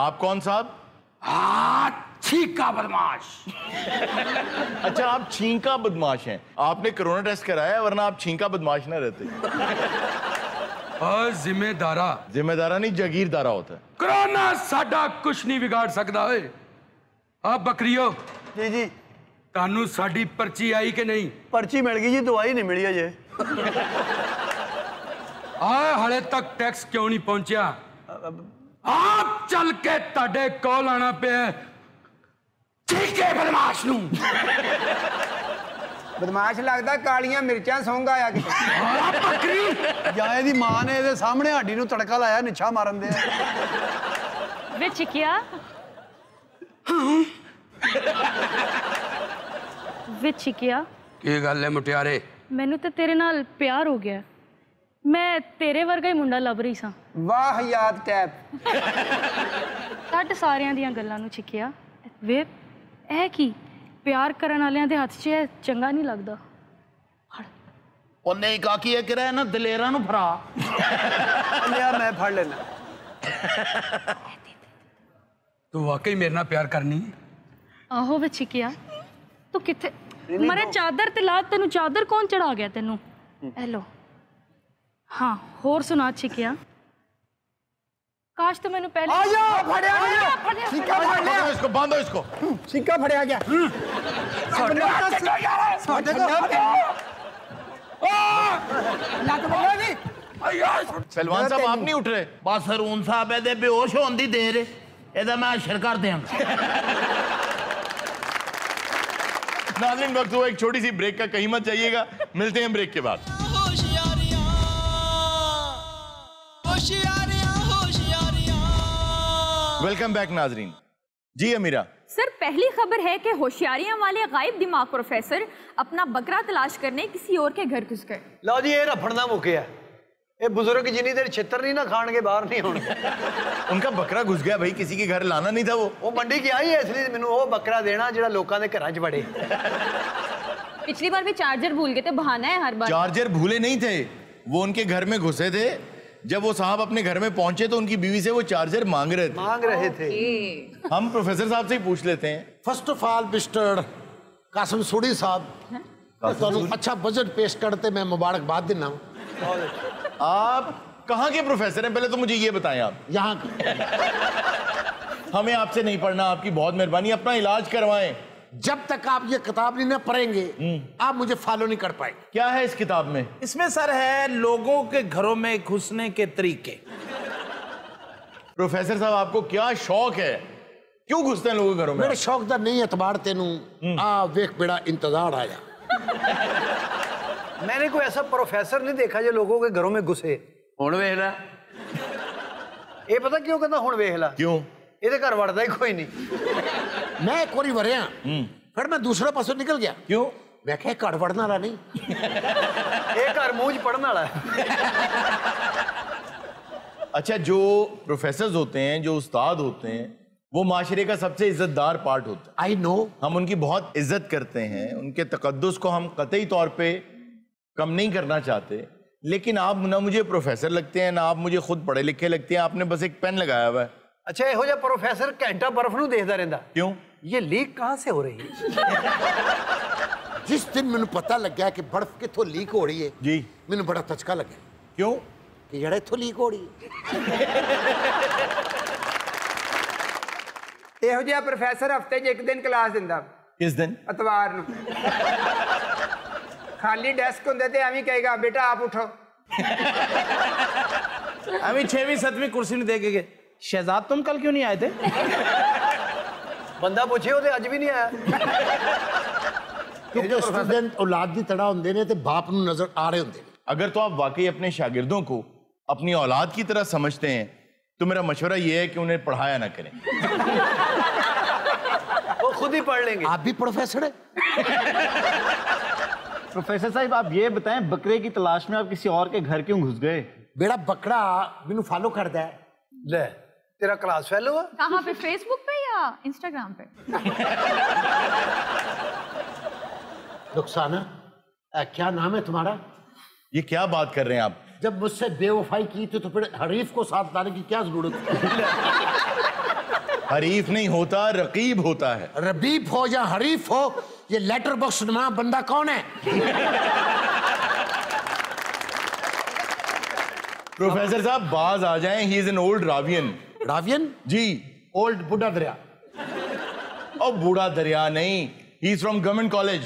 आप कौन साहब? छीका बदमाश। अच्छा आप छींका बदमाश हैं। आपने कोरोना टेस्ट कराया है वरना आप छींका बदमाश ना रहते। और जिम्मेदारा जिम्मेदारा नहीं जागीरदारा होता है। कोरोना साडा कुछ नहीं बिगाड़ सकता है। आप बकरियो ਜੀ ਜੀ तानू साडी पर्ची आई कि नहीं? ਪਰਚੀ ਮਿਲ ਗਈ ਜੀ ਦਵਾਈ ਨਹੀਂ ਮਿਲੀ ਅਜੇ। आ हले तक टैक्स क्यों नहीं पहुंचा? आप चल के ताडे कॉल आना पे छीके बदमाश नू। ਬਦਮਾਸ਼ ਲੱਗਦਾ ਕਾਲੀਆਂ ਮਿਰਚਾਂ ਸੌਂਗਾ ਆ ਕਿਤੇ। आ बकरी ਜਾਂ ਇਹਦੀ ਮਾਂ ਨੇ ਇਹਦੇ ਸਾਹਮਣੇ ਹੱਡੀ ਨੂੰ ਤੜਕਾ ਲਾਇਆ ਨਿੱਛਾ ਮਾਰਨ ਦੇ। ਵੇ ਛਿੱਕਿਆ ਵੇ ਛਿੱਕਿਆ की गल है मुटियारे? ਮੈਨੂੰ ਤੇ ਤੇਰੇ ਨਾਲ ਪਿਆਰ ਹੋ ਗਿਆ। ਮੈਂ ਤੇਰੇ ਵਰਗਾ ਹੀ ਮੁੰਡਾ ਲੱਭ ਰਹੀ ਸਾਂ। ਵਾਹ ਯਾਦ ਟੈਪ। ਛੱਡ ਸਾਰਿਆਂ ਦੀਆਂ ਗੱਲਾਂ ਨੂੰ ਛਿੱਕਿਆ। ਵੇ ਇਹ ਕੀ ਪਿਆਰ ਕਰਨ ਵਾਲਿਆਂ ਦੇ ਹੱਥ 'ਚ ਇਹ ਚੰਗਾ ਨਹੀਂ ਲੱਗਦਾ। ਉਹਨੇ ਹੀ ਕਾਕੀ ਇਹ ਕਿਹਾ ਨਾ ਦਲੇਰਾਂ ਨੂੰ ਫੜਾ। ਲਿਆ ਮੈਂ ਫੜ ਲੈਣਾ। तू वाकई मेरे नाल प्यार करनी? ਆਹੋ ਵੇ ਛਿੱਕਿਆ ਤੂੰ ਕਿੱਥੇ ਮਰੇ ਚਾਦਰ ਤੇ ਲਾ ਤੈਨੂੰ ਚਾਦਰ ਕੌਣ ਚੜਾ ਗਿਆ ਤੈਨੂੰ। हेलो हाँ होर सुना छिकिया काश तो मैंने पहले आ जा फड़या गया सिक्का फड़ लिया इसको बांधो इसको सिक्का फड़या गया ਸਾਡੇ ਕੋਲ ਲੱਕ ਬੰਨਿਆ ਨਹੀਂ सलमान साहब आप नहीं उठ रहे बस हरून साहब ਇਹਦੇ ਬੇਹੋਸ਼ ਹੋਣ ਦੀ ਦੇਰ ਹੈ ਇਹਦਾ ਮੈਂ ਅਸ਼ਰ ਕਰ ਦਿਆਂਗਾ नाज़रीन वक्त हुआ एक छोटी सी ब्रेक का, कहीं मत जाइएगा, मिलते हैं ब्रेक के बाद। वेलकम बैक नाज़रीन। जी अमीरा सर, पहली खबर है कि होशियारियां वाले गायब दिमाग प्रोफेसर अपना बकरा तलाश करने किसी और के घर घुस गए। ਲਓ ਜੀ, ਇਹ ਰਫੜ ਦਾ ਮੁੱਕਿਆ। ਇਹ ਬਜ਼ੁਰਗ ਜਿੰਨੀ ਦੇਰ ਛਿੱਤਰ ਨਹੀਂ ਨਾ ਖਾਣਗੇ ਬਾਹਰ ਨਹੀਂ ਹੋਣਗੇ। उनका बकरा घुस गया भाई, किसी के घर लाना नहीं था वो। ਉਹ ਮੰਡੀ ਗਿਆ ਹੀ ਇਸ ਲਈ ਮੈਨੂੰ ਉਹ ਬੱਕਰਾ ਦੇਣਾ ਜਿਹੜਾ ਲੋਕਾਂ ਦੇ ਘਰਾਂ 'ਚ ਵੜੇ। पिछली बार भी चार्जर भूल गए थे, बहाना है हर बार। चार्जर भूले नहीं थे, वो उनके घर में घुसे थे। जब वो साहब अपने घर में पहुंचे तो उनकी बीवी से वो चार्जर मांग रहे थे। हम प्रोफेसर साहब से ही पूछ लेते हैं। First of all mister Qasim Sudi साहब, तो अच्छा बजट पेश करते, मैं मुबारकबाद देना हूँ। आप कहाँ के प्रोफेसर हैं, पहले तो मुझे ये बताएं आप। यहाँ हमें आपसे नहीं पढ़ना, आपकी बहुत मेहरबानी, अपना इलाज करवाएं। जब तक आप ये किताब नहीं ना पढ़ेंगे आप मुझे फॉलो नहीं कर पाएंगे। क्या है इस किताब में? इसमें सर है लोगों के घरों में घुसने के तरीके। प्रोफेसर साहब आपको क्या शौक है, क्यों घुसते हैं लोगों के घरों में? मेरे शौक दा नहीं एतबार तेनू आ वेख बेड़ा इंतजार आया। मैंने कोई ऐसा प्रोफेसर नहीं देखा जो लोगों के घरों में घुसे। ਹੁਣ ਵੇਖ ਲੈ ਇਹ ਪਤਾ ਕਿਉਂ ਕਹਿੰਦਾ ਹੁਣ ਵੇਖ ਲੈ? क्यों? ਇਹਦੇ ਘਰ ਵੜਦਾ ਹੀ ਕੋਈ ਨਹੀਂ। मैं एक बारी वरिया फिर मैं दूसरे पासों निकल गया। क्यों? मैं क्या घर वड़ना रहा नहीं। ਇਹ ਘਰ ਮੂੰਹ 'ਚ ਪੜਨ वाला है। अच्छा, जो प्रोफेसर होते हैं, जो उस्ताद होते हैं, वो माशरे का सबसे इज्जतदार पार्ट होता है। आई नो, हम उनकी बहुत इज्जत करते हैं, उनके तकद्दुस को हम कतई तौर पे कम नहीं करना चाहते, लेकिन आप ना मुझे प्रोफेसर लगते हैं, ना आप मुझे खुद पढ़े लिखे लगते हैं। आपने बस एक पेन लगाया हुआ है। अच्छा, ਇਹੋ ਜਿਹਾ प्रोफेसर घंटा बर्फ ਨੂੰ देखता रहता। क्यों? ये लीक कहाँ से हो रही है? जिस दिन मैंने पता लग गया कि बर्फ किथों लीक हो रही है जी, मैंने बड़ा धचका लगे। क्यों? कि जड़ा इथों लीक हो रही है। ਇਹੋ ਜਿਹਾ ਪ੍ਰੋਫੈਸਰ ਹਫਤੇ 'ਚ ਇੱਕ ਦਿਨ ਕਲਾਸ ਦਿੰਦਾ। किस दिन? ਇਤਵਾਰ ਨੂੰ। ਖਾਲੀ ਡੈਸਕ ਹੁੰਦੇ ਤੇ ਐਵੇਂ ਕਹੇਗਾ ਬੇਟਾ ਆਪ ਉਠੋ। अभी 6वीं 7वीं कुर्सी नहीं देखे गए। शहजाद तुम कल क्यों नहीं आए थे? बंदा पूछे वो अज भी नहीं आया। क्योंकि स्टूडेंट औलाद की तरह होंगे ने ते बाप नूं नजर आ रहे होंगे। अगर तो आप वाकई अपने शागिर्दों को अपनी औलाद की तरह समझते हैं तो मेरा मशवरा ये है कि उन्हें पढ़ाया ना करें। वो खुद ही पढ़ लेंगे। आप भी प्रोफेसर है? प्रोफेसर साहब आप ये बताएं, बकरे की तलाश में आप किसी और के घर क्यों घुस गए? बेड़ा बकरा मैनू फॉलो करता है। ले तेरा क्लास फेलो है? कहाँ पे, फेसबुक पे या इंस्टाग्राम पे? रुखसाना, क्या नाम है तुम्हारा? ये क्या बात कर रहे हैं आप? जब मुझसे बेवफाई की थी तो फिर हरीफ को साथ लाने की क्या जरूरत है? हरीफ नहीं होता, रकीब होता है। रबीब हो या हरीफ हो, ये लेटर बॉक्स नुमा बंदा कौन है? प्रोफेसर साहब बाज आ जाएं, he is an old Ravian. Ravian? जी, ओल्ड बुढ़ा दरिया। और बूढ़ा दरिया नहीं, he is from government college.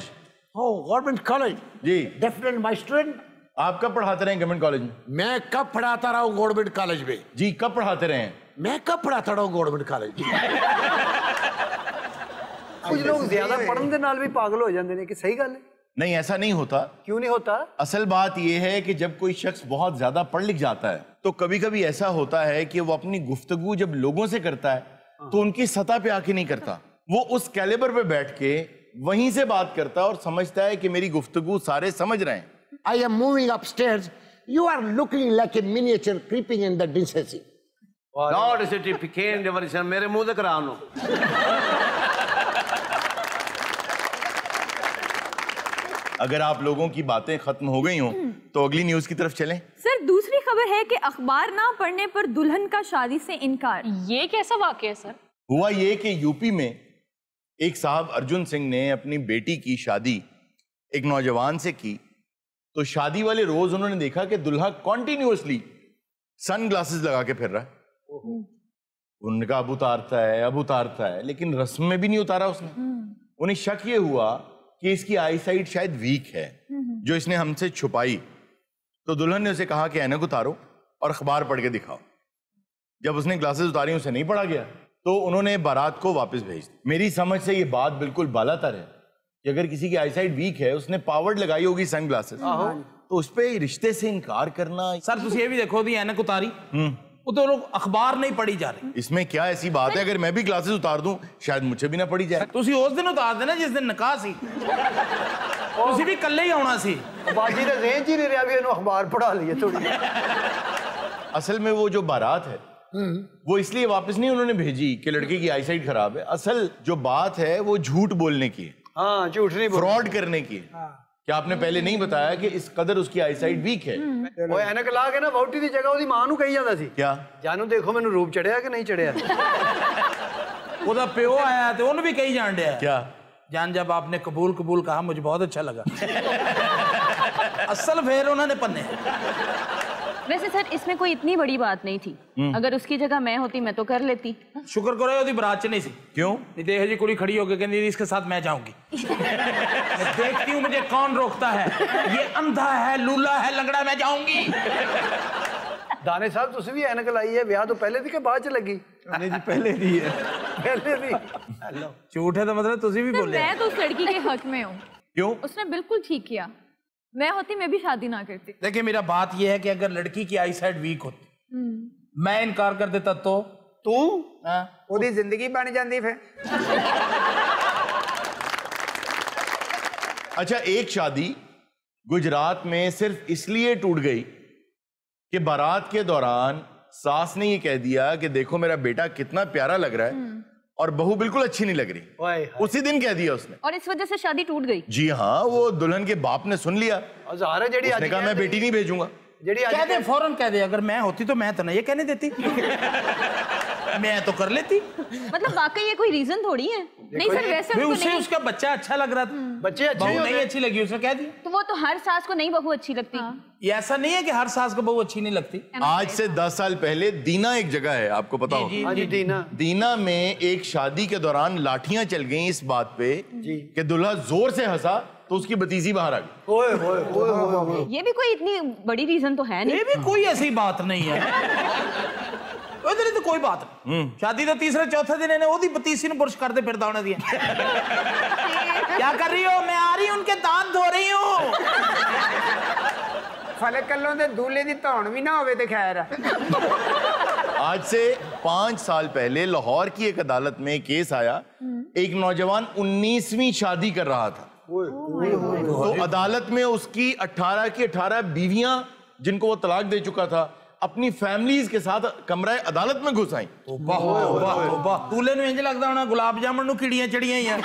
Oh, government college. जी। Definite my student. आप कब पढ़ाते रहे गवर्नमेंट कॉलेज में? मैं कब पढ़ाता रहा हूँ गवर्नमेंट कॉलेज में? जी, कब पढ़ाते रहे? मैं कब पढ़ाता रहा हूँ गवर्नमेंट कॉलेज में? कुछ लोग ज्यादा पढ़ने के नाल भी पागल हो जाते हैं कि सही गल है? नहीं, ऐसा नहीं होता। क्यों नहीं होता? असल बात यह है कि जब कोई शख्स बहुत ज्यादा पढ़ लिख जाता है तो कभी कभी ऐसा होता है कि वो अपनी गुफ्तगू जब लोगों से करता है तो उनकी सतह पे आके नहीं करता, वो उस कैलिबर पे बैठ के वहीं से बात करता है और समझता है कि मेरी गुफ्तगू सारे समझ रहे हैं। I am moving upstairs. You are looking like a miniature creeping in the decency. Not certificate diversion मेरे मुंह से करा लो। अगर आप लोगों की बातें खत्म हो गई हों तो अगली न्यूज की तरफ चलें। सर, दूसरी खबर है कि अखबार ना पढ़ने पर दुल्हन का शादी से इनकार। ये कैसा वाकया है सर? हुआ ये कि यूपी में एक साहब अर्जुन सिंह ने अपनी बेटी की शादी एक नौजवान से की तो शादी वाले रोज उन्होंने देखा कि दुल्हा कॉन्टिन्यूअसली सन ग्लासेस लगा के फिर रहा है। उनका अब उतारता है, लेकिन रस्म में भी नहीं उतारा उसने। उन्हें शक ये हुआ कि इसकी आईसाइट शायद वीक है, जो इसने हमसे छुपाई। तो दुल्हन ने उसे कहा कि ऐनक उतारो और अखबार पढ़ के दिखाओ। जब उसने ग्लासेस उतारी, उसे नहीं पढ़ा गया, तो उन्होंने बारात को वापस भेज दी। मेरी समझ से ये बात बिल्कुल बालातर है कि अगर किसी की आईसाइट वीक है, उसने पावर्ड लगाई होगी सन ग्लासेस, तो उस पे रिश्ते से इनकार करना। सर तुम ये भी देखो दी ऐनक उतारी, वो तो लोग अखबार नहीं पढ़ी जा रही। इसमें क्या ऐसी बात है? अगर मैं भी ग्लासेस उतार दूं, शायद मुझे भी ना पढ़ी जाए। तुसी उस दिन उतार देना जिस दिन निकाह सी, तुसी भी कल्ले ही आना सी। बाजी ने जेन जी नहीं रहा भी इन्हों अखबार पढ़ा लिए थोड़ी। असल में वो जो बारात है वो इसलिए वापस नहीं उन्होंने भेजी कि लड़के की आईसाइट खराब है। असल जो बात है वो झूठ बोलने की है। हाँ, झूठ नहीं, फ्रॉड करने की है। क्या आपने पहले नहीं बताया कि इस कदर उसकी आईसाइट वीक है? वो ऐनक ला के ना वोटी दी जगह ਉਹਦੀ मां ਨੂੰ ਕਹੀ ਜਾਂਦਾ ਸੀ, क्या जानू देखो मैंने रूप चढ़िया कि नहीं चढ़िया। ਉਹਦਾ ਪਿਓ ਆਇਆ ਤੇ ਉਹਨੂੰ ਵੀ ਕਹੀ ਜਾਣ ਡਿਆ। क्या? जान जब आपने कबूल कबूल कहा मुझे बहुत अच्छा लगा। असल फिर उन्होंने पन्ने। वैसे सर इसमें कोई इतनी बड़ी बात नहीं थी, अगर उसकी जगह मैं होती मैं तो कर लेती। शुक्र करो ਉਹਦੀ ਬਰਾਤ ਚ नहीं सी। क्यों? नहीं तो जी कुड़ी खड़ी होकर कहती इसके साथ मैं जाऊंगी। मैं देखती हूँ मुझे कौन रोकता है, ये अंधा है, लूला है, लंगड़ा, मैं जाऊंगी। दाने साहब तुसी भी ऐनक लाई है, ब्याह तो पहले थी कि बाद च लगी? नहीं जी पहले दी है। पहले थी। झूठ है तो मतलब तुसी भी बोले। मैं तो उस लड़की के हक में हूँ। क्यों? उसने बिल्कुल ठीक किया, मैं होती मैं भी शादी ना करती। देखिए मेरा बात यह है कि अगर लड़की की आईसाइट वीक होती, मैं इनकार कर देता तो तू ਉਹਦੀ ਜ਼ਿੰਦਗੀ ਬਣ ਜਾਂਦੀ फिर। अच्छा, एक शादी गुजरात में सिर्फ इसलिए टूट गई कि बारात के दौरान सास ने ये कह दिया कि देखो मेरा बेटा कितना प्यारा लग रहा है और बहू बिल्कुल अच्छी नहीं लग रही। उसी दिन कह दिया उसने, और इस वजह से शादी टूट गई। जी हाँ, वो दुल्हन के बाप ने सुन लिया, उसने कहा मैं बेटी नहीं भेजूंगा। कह दे, फौरन कह दे, अगर मैं होती तो मैं तो नहीं ये कहने देती। मैं तो कर लेती। मतलब वाकई ये कोई रीजन थोड़ी है। नहीं सर वैसे उनको उसे नहीं। उसका बच्चा अच्छा लग रहा था, बच्चे अच्छे बहू नहीं अच्छी लगी, उसने कह दिया। तो वो तो हर सास को नहीं बहू अच्छी लगती। ये ऐसा नहीं है कि हर सास को बहू अच्छी नहीं लगती। आज से 10 साल पहले दीना एक जगह है, आपको पता होगा। दीना में एक शादी के दौरान लाठियां चल गई इस बात पे कि दूल्हा जोर से हंसा तो उसकी भतीजी बाहर आ गई। ये भी कोई इतनी बड़ी रीजन तो है नहीं। ये भी कोई ऐसी बात नहीं है। इधर तो कोई बात नहीं। शादी का तीसरे चौथे दिन इन्हें ओदी भतीसी ने पुरुष करते फिरदा होने दिया। क्या कर रही हो? मैं आ रही हूं, उनके दांत धो रही हूं। फलक कल्लों दे दूल्हे दी धौन भी ना होवे ते खैर है। आज से 5 साल पहले लाहौर की एक अदालत में केस आया। एक नौजवान 19वीं शादी कर रहा था, तो अदालत में उसकी 18 की 18 बीवियां, जिनको वो तलाक दे चुका था, अपनी फैमिलीज के साथ कमरा अदालत में घुस आई। दूल्हे नु इंज लगदा होना गुलाब जामुन नु कीड़ियां चढ़ियां ही हैं।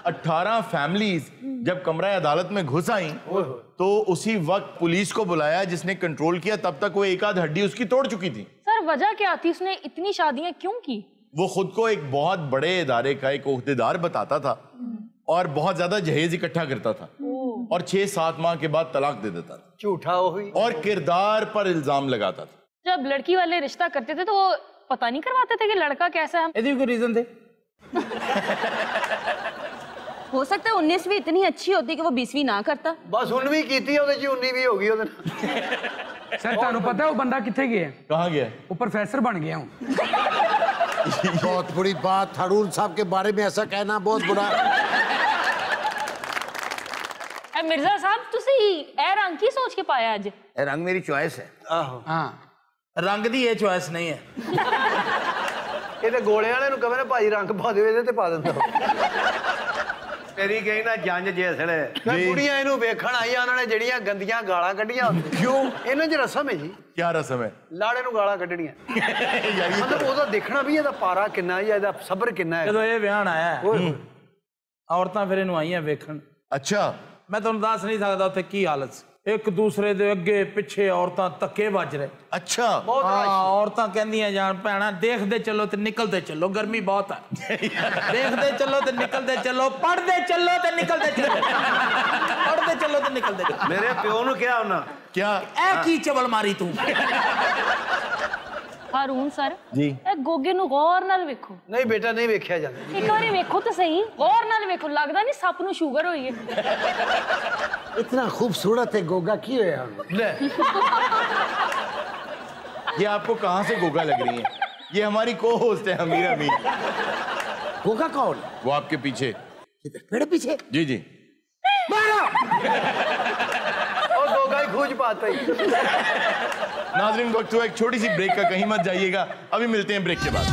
18 फैमिलीज जब कमरा अदालत में घुस आई तो उसी वक्त पुलिस को बुलाया, जिसने कंट्रोल किया। तब तक वो एक आध हड्डी उसकी तोड़ चुकी थी। सर वजह क्या थी, उसने इतनी शादियां क्यों की? वो खुद को एक बहुत बड़े इदारे का एक ओहदेदार बताता था और बहुत ज्यादा जहेज इकट्ठा करता था और 6-7 माह के बाद तलाक दे देता था। झूठा हुई और किरदार पर इल्जाम लगाता था। जब लड़की वाले रिश्ता करते थे तो वो पता नहीं करवाते थे कि लड़का कैसा है? यदि कोई रीजन थे। हो सकता है 19वीं इतनी अच्छी होती कि वो 20वीं ना करता। बस 19वीं कीती ਉਹਦੇ ਚ 19 ਵੀ ਹੋ ਗਈ ਉਹਦੇ सर ਤੁਹਾਨੂੰ पता है वो बंदा किथे गया? कहाँ गया? वो प्रोफेसर बन गया हूँ। बहुत बुरी बात, हारून साहब के बारे में ऐसा कहना बहुत बुरा। मिर्जा साहब तुसी ए रंग की सोच के पाया आज? ਇਹ ਰੰਗ ਮੇਰੀ ਚੁਆਇਸ ਹੈ। ਆਹੋ हाँ रंग दी ये चॉइस नहीं है। ਇਹ ਤੇ ਗੋਲੇ ਵਾਲੇ ਨੂੰ ਕਹੇ ਨਾ ਭਾਈ ਰੰਗ ਪਾ ਦਿਓ ਇਹਦੇ ਤੇ ਪਾ ਦਿੰਦਾ। ਮੇਰੀ ਗਈ ਨਾ ਜੰਜ ਜੇਸਲੇ ਕੁੜੀਆਂ ਇਹਨੂੰ ਵੇਖਣ ਆਈਆਂ, ਉਹਨਾਂ ਨੇ ਜਿਹੜੀਆਂ ਗੰਦੀਆਂ ਗਾਲਾਂ ਕੱਢੀਆਂ। क्यों? ਇਹਨਾਂ 'ਚ ਰਸਮ ਹੈ ਜੀ, क्या रस्म है? ਲਾੜੇ ਨੂੰ ਗਾਲਾਂ ਕੱਢਣੀਆਂ। ਮਤਲਬ ਉਹਦਾ ਦੇਖਣਾ ਵੀ ਇਹਦਾ ਪਾਰਾ ਕਿੰਨਾ ਹੈ, ਇਹਦਾ ਸਬਰ ਕਿੰਨਾ ਹੈ। ਜਦੋਂ ਇਹ ਵਿਆਹ ਆਇਆ ਔਰਤਾਂ ਫਿਰ ਇਹਨੂੰ ਆਈਆਂ ਵੇਖਣ। अच्छा, ਮੈਂ ਤੁਹਾਨੂੰ ਦੱਸ ਨਹੀਂ ਸਕਦਾ ਉੱਥੇ ਕੀ ਹਾਲਤ ਸੀ। एक दूसरे दे अगे पिछे औरतां धक्के वज रहे। अच्छा औरतां कहंदियां जान भैणा देखदे चलो ते निकलदे चलो, गर्मी बहुत है। देखदे चलो ते निकलदे चलो, पढ़दे चलो ते निकलदे चलो, पढ़दे चलो ते निकलदे चलो। मेरे प्यो नु क्या होना क्या ए की चवल मारी तू? हारून सर जी ए गोगे नु गौर नाल वेखो। नहीं बेटा नहीं वेख्या जांदा। एक बारी वेखो तो सही, गौर नाल वेखो, लगदा नहीं सप नु शुगर होई है। इतना खूबसूरत है गोगा की है ले ये आपको कहाँ से गोगा लग रही है? ये हमारी को होस्ट है अमीर अमीर। गोगा कौन? वो आपके पीछे मेरे पीछे? जी जी। मारो और गोगा ही खूज पाता ही। नाज़रीन वक्त हुआ एक छोटी सी ब्रेक का, कहीं मत जाइएगा, अभी मिलते हैं ब्रेक के बाद।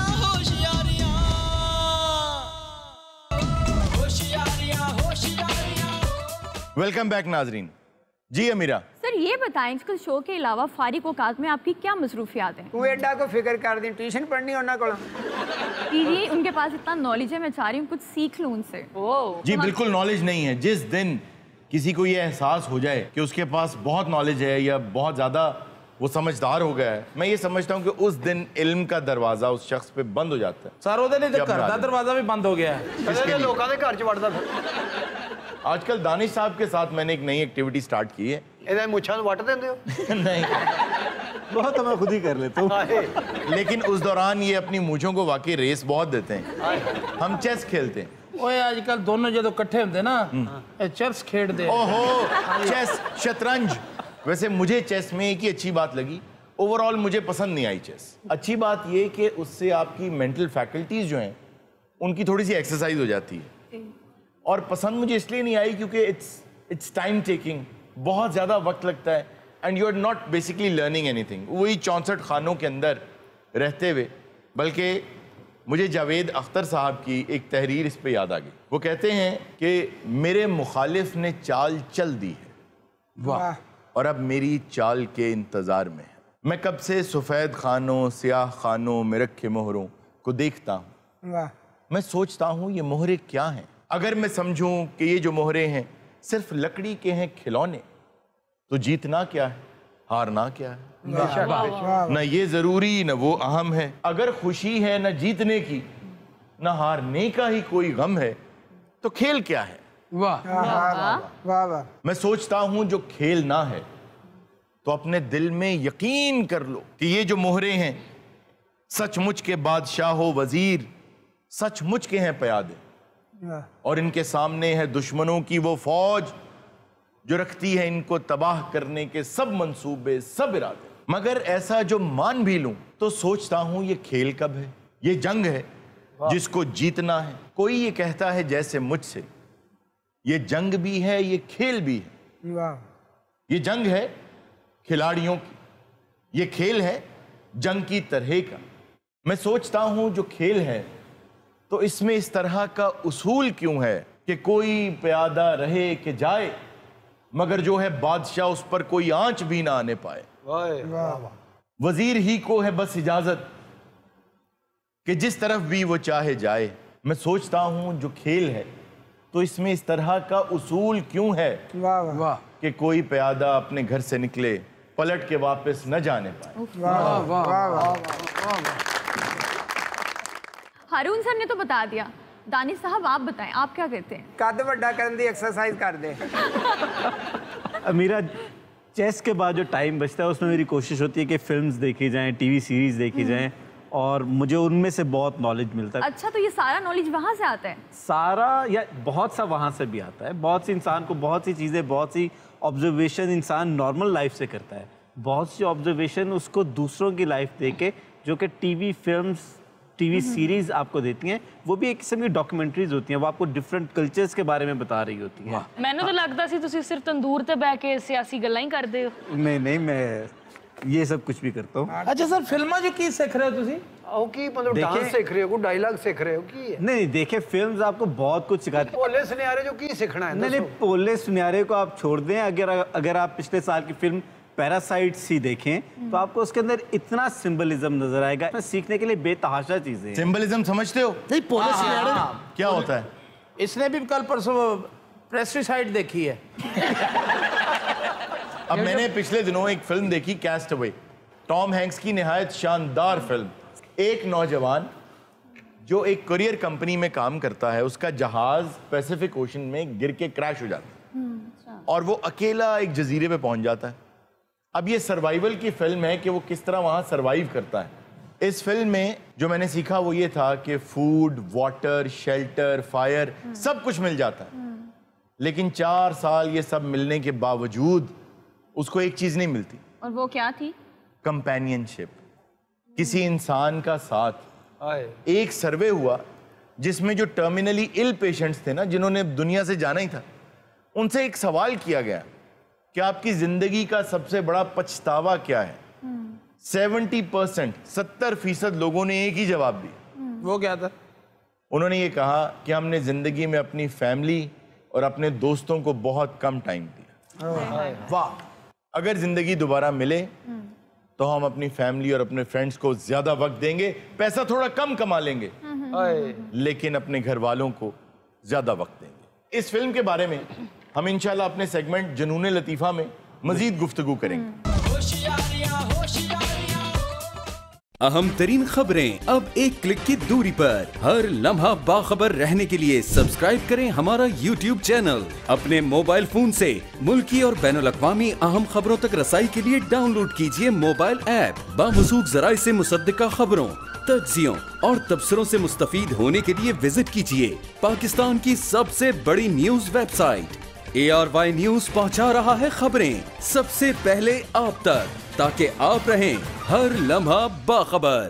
वेलकम बैक नाज़रीन। जी अमीरा सर ये बताएं आजकल शो के अलावा फारिग औकात में आपकी क्या मसरूफियात हैं? तू एडा को फिक्र कर दी, ट्यूशन पढ़नी होना को। जी उनके पास इतना नॉलेज है, मैं चाह रही हूँ कुछ सीख लूँ उनसे। जी बिल्कुल नॉलेज नहीं है। जिस दिन किसी को ये एहसास हो जाए कि उसके पास बहुत नॉलेज है या बहुत ज़्यादा वो समझदार हो गया है, मैं ये समझता हूँ कि उस दिन इल्म का दरवाजा उस शख्स पे बंद हो जाता है। सर ओदे नहीं तो घर दा दरवाजा भी बंद हो गया है। इसके लोकां दे घर च वड़दा फिर। आजकल दानिश साहब के साथ मैंने एक नई एक्टिविटी स्टार्ट की है। ਇਹਦੇ ਮੁੱਛਾਂ ਨੂੰ ਵੱਟ ਦਿੰਦੇ ਹੋ? नहीं बहुत तो मैं खुद ही कर लेता हूँ। लेकिन उस दौरान ये अपनी मूंछों को वाकई रेस बहुत देते हैं। हम चेस खेलते हैं। ओए आजकल दोनों जो इकट्ठे होते ना चेस खेलते। ओहो चेस शतरंज। वैसे मुझे चेस में एक ही अच्छी बात लगी, ओवरऑल मुझे पसंद नहीं आई चेस। अच्छी बात ये कि उससे आपकी मेंटल फैकल्टीज जो हैं उनकी थोड़ी सी एक्सरसाइज हो जाती है। और पसंद मुझे इसलिए नहीं आई क्योंकि इट्स टाइम टेकिंग, बहुत ज़्यादा वक्त लगता है and you are not basically learning anything. वही 64 खानों के अंदर रहते हुए। बल्कि मुझे जावेद अख्तर साहब की एक तहरीर इस पे याद आ गई। वो कहते हैं कि मेरे मुखालिफ ने चाल चल दी है, वाह, और अब मेरी चाल के इंतज़ार में है। मैं कब से सफ़ेद खानों स्याह खानों में रखे मोहरों को देखता हूँ। वाह। मैं सोचता हूँ ये मोहरे क्या हैं। अगर मैं समझूं कि ये जो मोहरे हैं सिर्फ लकड़ी के हैं खिलौने, तो जीतना क्या है, हारना क्या है। न ये ज़रूरी न वो अहम है। अगर खुशी है न जीतने की, न हारने का ही कोई गम है, तो खेल क्या है। वाह वाह वाह। मैं सोचता हूं जो खेल ना है तो अपने दिल में यकीन कर लो कि ये जो मोहरे हैं सचमुच के बादशाह वजीर, सचमुच के हैं प्यादे, और इनके सामने है दुश्मनों की वो फौज जो रखती है इनको तबाह करने के सब मंसूबे सब इरादे। मगर ऐसा जो मान भी लूं तो सोचता हूं ये खेल कब है, ये जंग है जिसको जीतना है। कोई ये कहता है जैसे मुझसे ये जंग भी है ये खेल भी है। वाह। ये जंग है खिलाड़ियों की, ये खेल है जंग की तरह का। मैं सोचता हूं जो खेल है तो इसमें इस तरह का उसूल क्यों है कि कोई प्यादा रहे कि जाए, मगर जो है बादशाह उस पर कोई आंच भी ना आने पाए। वजीर ही को है बस इजाजत कि जिस तरफ भी वो चाहे जाए। मैं सोचता हूं जो खेल है तो इसमें इस तरह का उसूल क्यों है वाह वाह कि कोई प्यादा अपने घर से निकले पलट के वापस न जाने पाए। वाह वाह वाह। हारून सर ने तो बता दिया, दानिश साहब आप बताएं आप क्या करते हैं? कद वड्डा करने दी एक्सरसाइज कर दे। मेरा चेस के बाद जो टाइम बचता है उसमें मेरी कोशिश होती है कि फिल्म्स देखी जाएं, टीवी सीरीज देखी जाएं, और मुझे उनमें से बहुत नॉलेज मिलता है। अच्छा तो ये सारा नॉलेज वहाँ से आता है? सारा या बहुत सा वहाँ से भी आता है। बहुत सी इंसान को बहुत सी चीज़ें, बहुत सी ऑब्जर्वेशन इंसान नॉर्मल लाइफ से करता है, बहुत सी ऑब्जर्वेशन उसको दूसरों की लाइफ देके जो कि टीवी फिल्म्स टीवी सीरीज आपको देती हैं, वो भी एक किस्म की डॉक्यूमेंट्रीज होती हैं, वो आपको डिफरेंट कल्चर्स के बारे में बता रही होती हैं। मैंने तो लगता सी तुसी सिर्फ तंदूर ते बैठ के सियासी गल्लां ही करदे हो। नहीं नहीं, मैं ये सब कुछ भी करता हूँ। अच्छा सर फिल्मां जो की सीख रहे हो तुसी? ਉਹ ਕੀ मतलब डांस सीख रहे हो, कोई डायलॉग सीख रहे हो की है? नहीं देखे फिल्म्स आपको बहुत कुछ सिखाती हैं। भोले सुनियारे जो की सीखना है? नहीं, भोले सुनियारे को आप छोड़ दें, अगर आप पिछले साल की फिल्म पैरासाइट्स ही देखें तो आपको उसके अंदर इतना सिंबलिज्म नजर आएगा, सीखने के लिए बेतहाशा चीजें। सिंबलिज्म समझते हो? नहीं भोले सुनियारे क्या होता है? इसने भी कल परसों प्रेस्टिसाइड देखी है। अब मैंने पिछले दिनों एक फिल्म देखी, कैस्टअवे, टॉम हैंक्स की निहायत शानदार फिल्म। एक नौजवान जो एक कुरियर कंपनी में काम करता है, उसका जहाज पैसिफिक ओशन में गिर के क्रैश हो जाता है और वो अकेला एक जजीरे पे पहुंच जाता है। अब ये सर्वाइवल की फिल्म है कि वो किस तरह वहां सर्वाइव करता है। इस फिल्म में जो मैंने सीखा वो ये था कि फूड, वाटर, शेल्टर, फायर सब कुछ मिल जाता है, लेकिन 4 साल ये सब मिलने के बावजूद उसको एक चीज नहीं मिलती। और वो क्या थी? कंपेनियनशिप, किसी इंसान का साथ। एक सर्वे हुआ जिसमें जो टर्मिनली इल पेशेंट्स थे ना, जिन्होंने दुनिया से जाना ही था, उनसे एक सवाल किया गया कि आपकी जिंदगी का सबसे बड़ा पछतावा क्या है। 70%, 70% लोगों ने एक ही जवाब दिया। वो क्या था? उन्होंने ये कहा कि हमने जिंदगी में अपनी फैमिली और अपने दोस्तों को बहुत कम टाइम दिया। वाह। अगर जिंदगी दोबारा मिले तो हम अपनी फैमिली और अपने फ्रेंड्स को ज्यादा वक्त देंगे, पैसा थोड़ा कम कमा लेंगे, लेकिन अपने घर वालों को ज्यादा वक्त देंगे। इस फिल्म के बारे में हम इंशाल्लाह अपने सेगमेंट जुनून लतीफा में मजीद गुफ्तगू करेंगे। अहम तरीन खबरें अब एक क्लिक की दूरी पर। हर लम्हा बाखबर रहने के लिए सब्सक्राइब करें हमारा YouTube चैनल। अपने मोबाइल फोन से मुल्की और बैनुल-अक़वामी अहम खबरों तक रसाई के लिए डाउनलोड कीजिए मोबाइल ऐप। बामसूख ज़राए से मुसद्दिका खबरों, तज्ज़ियों और तबसरों से मुस्तफीद होने के लिए विजिट कीजिए पाकिस्तान की सबसे बड़ी न्यूज वेबसाइट। ARY न्यूज पहुंचा रहा है खबरें सबसे पहले आप तक, ताकि आप रहें हर लम्हा बाखबर।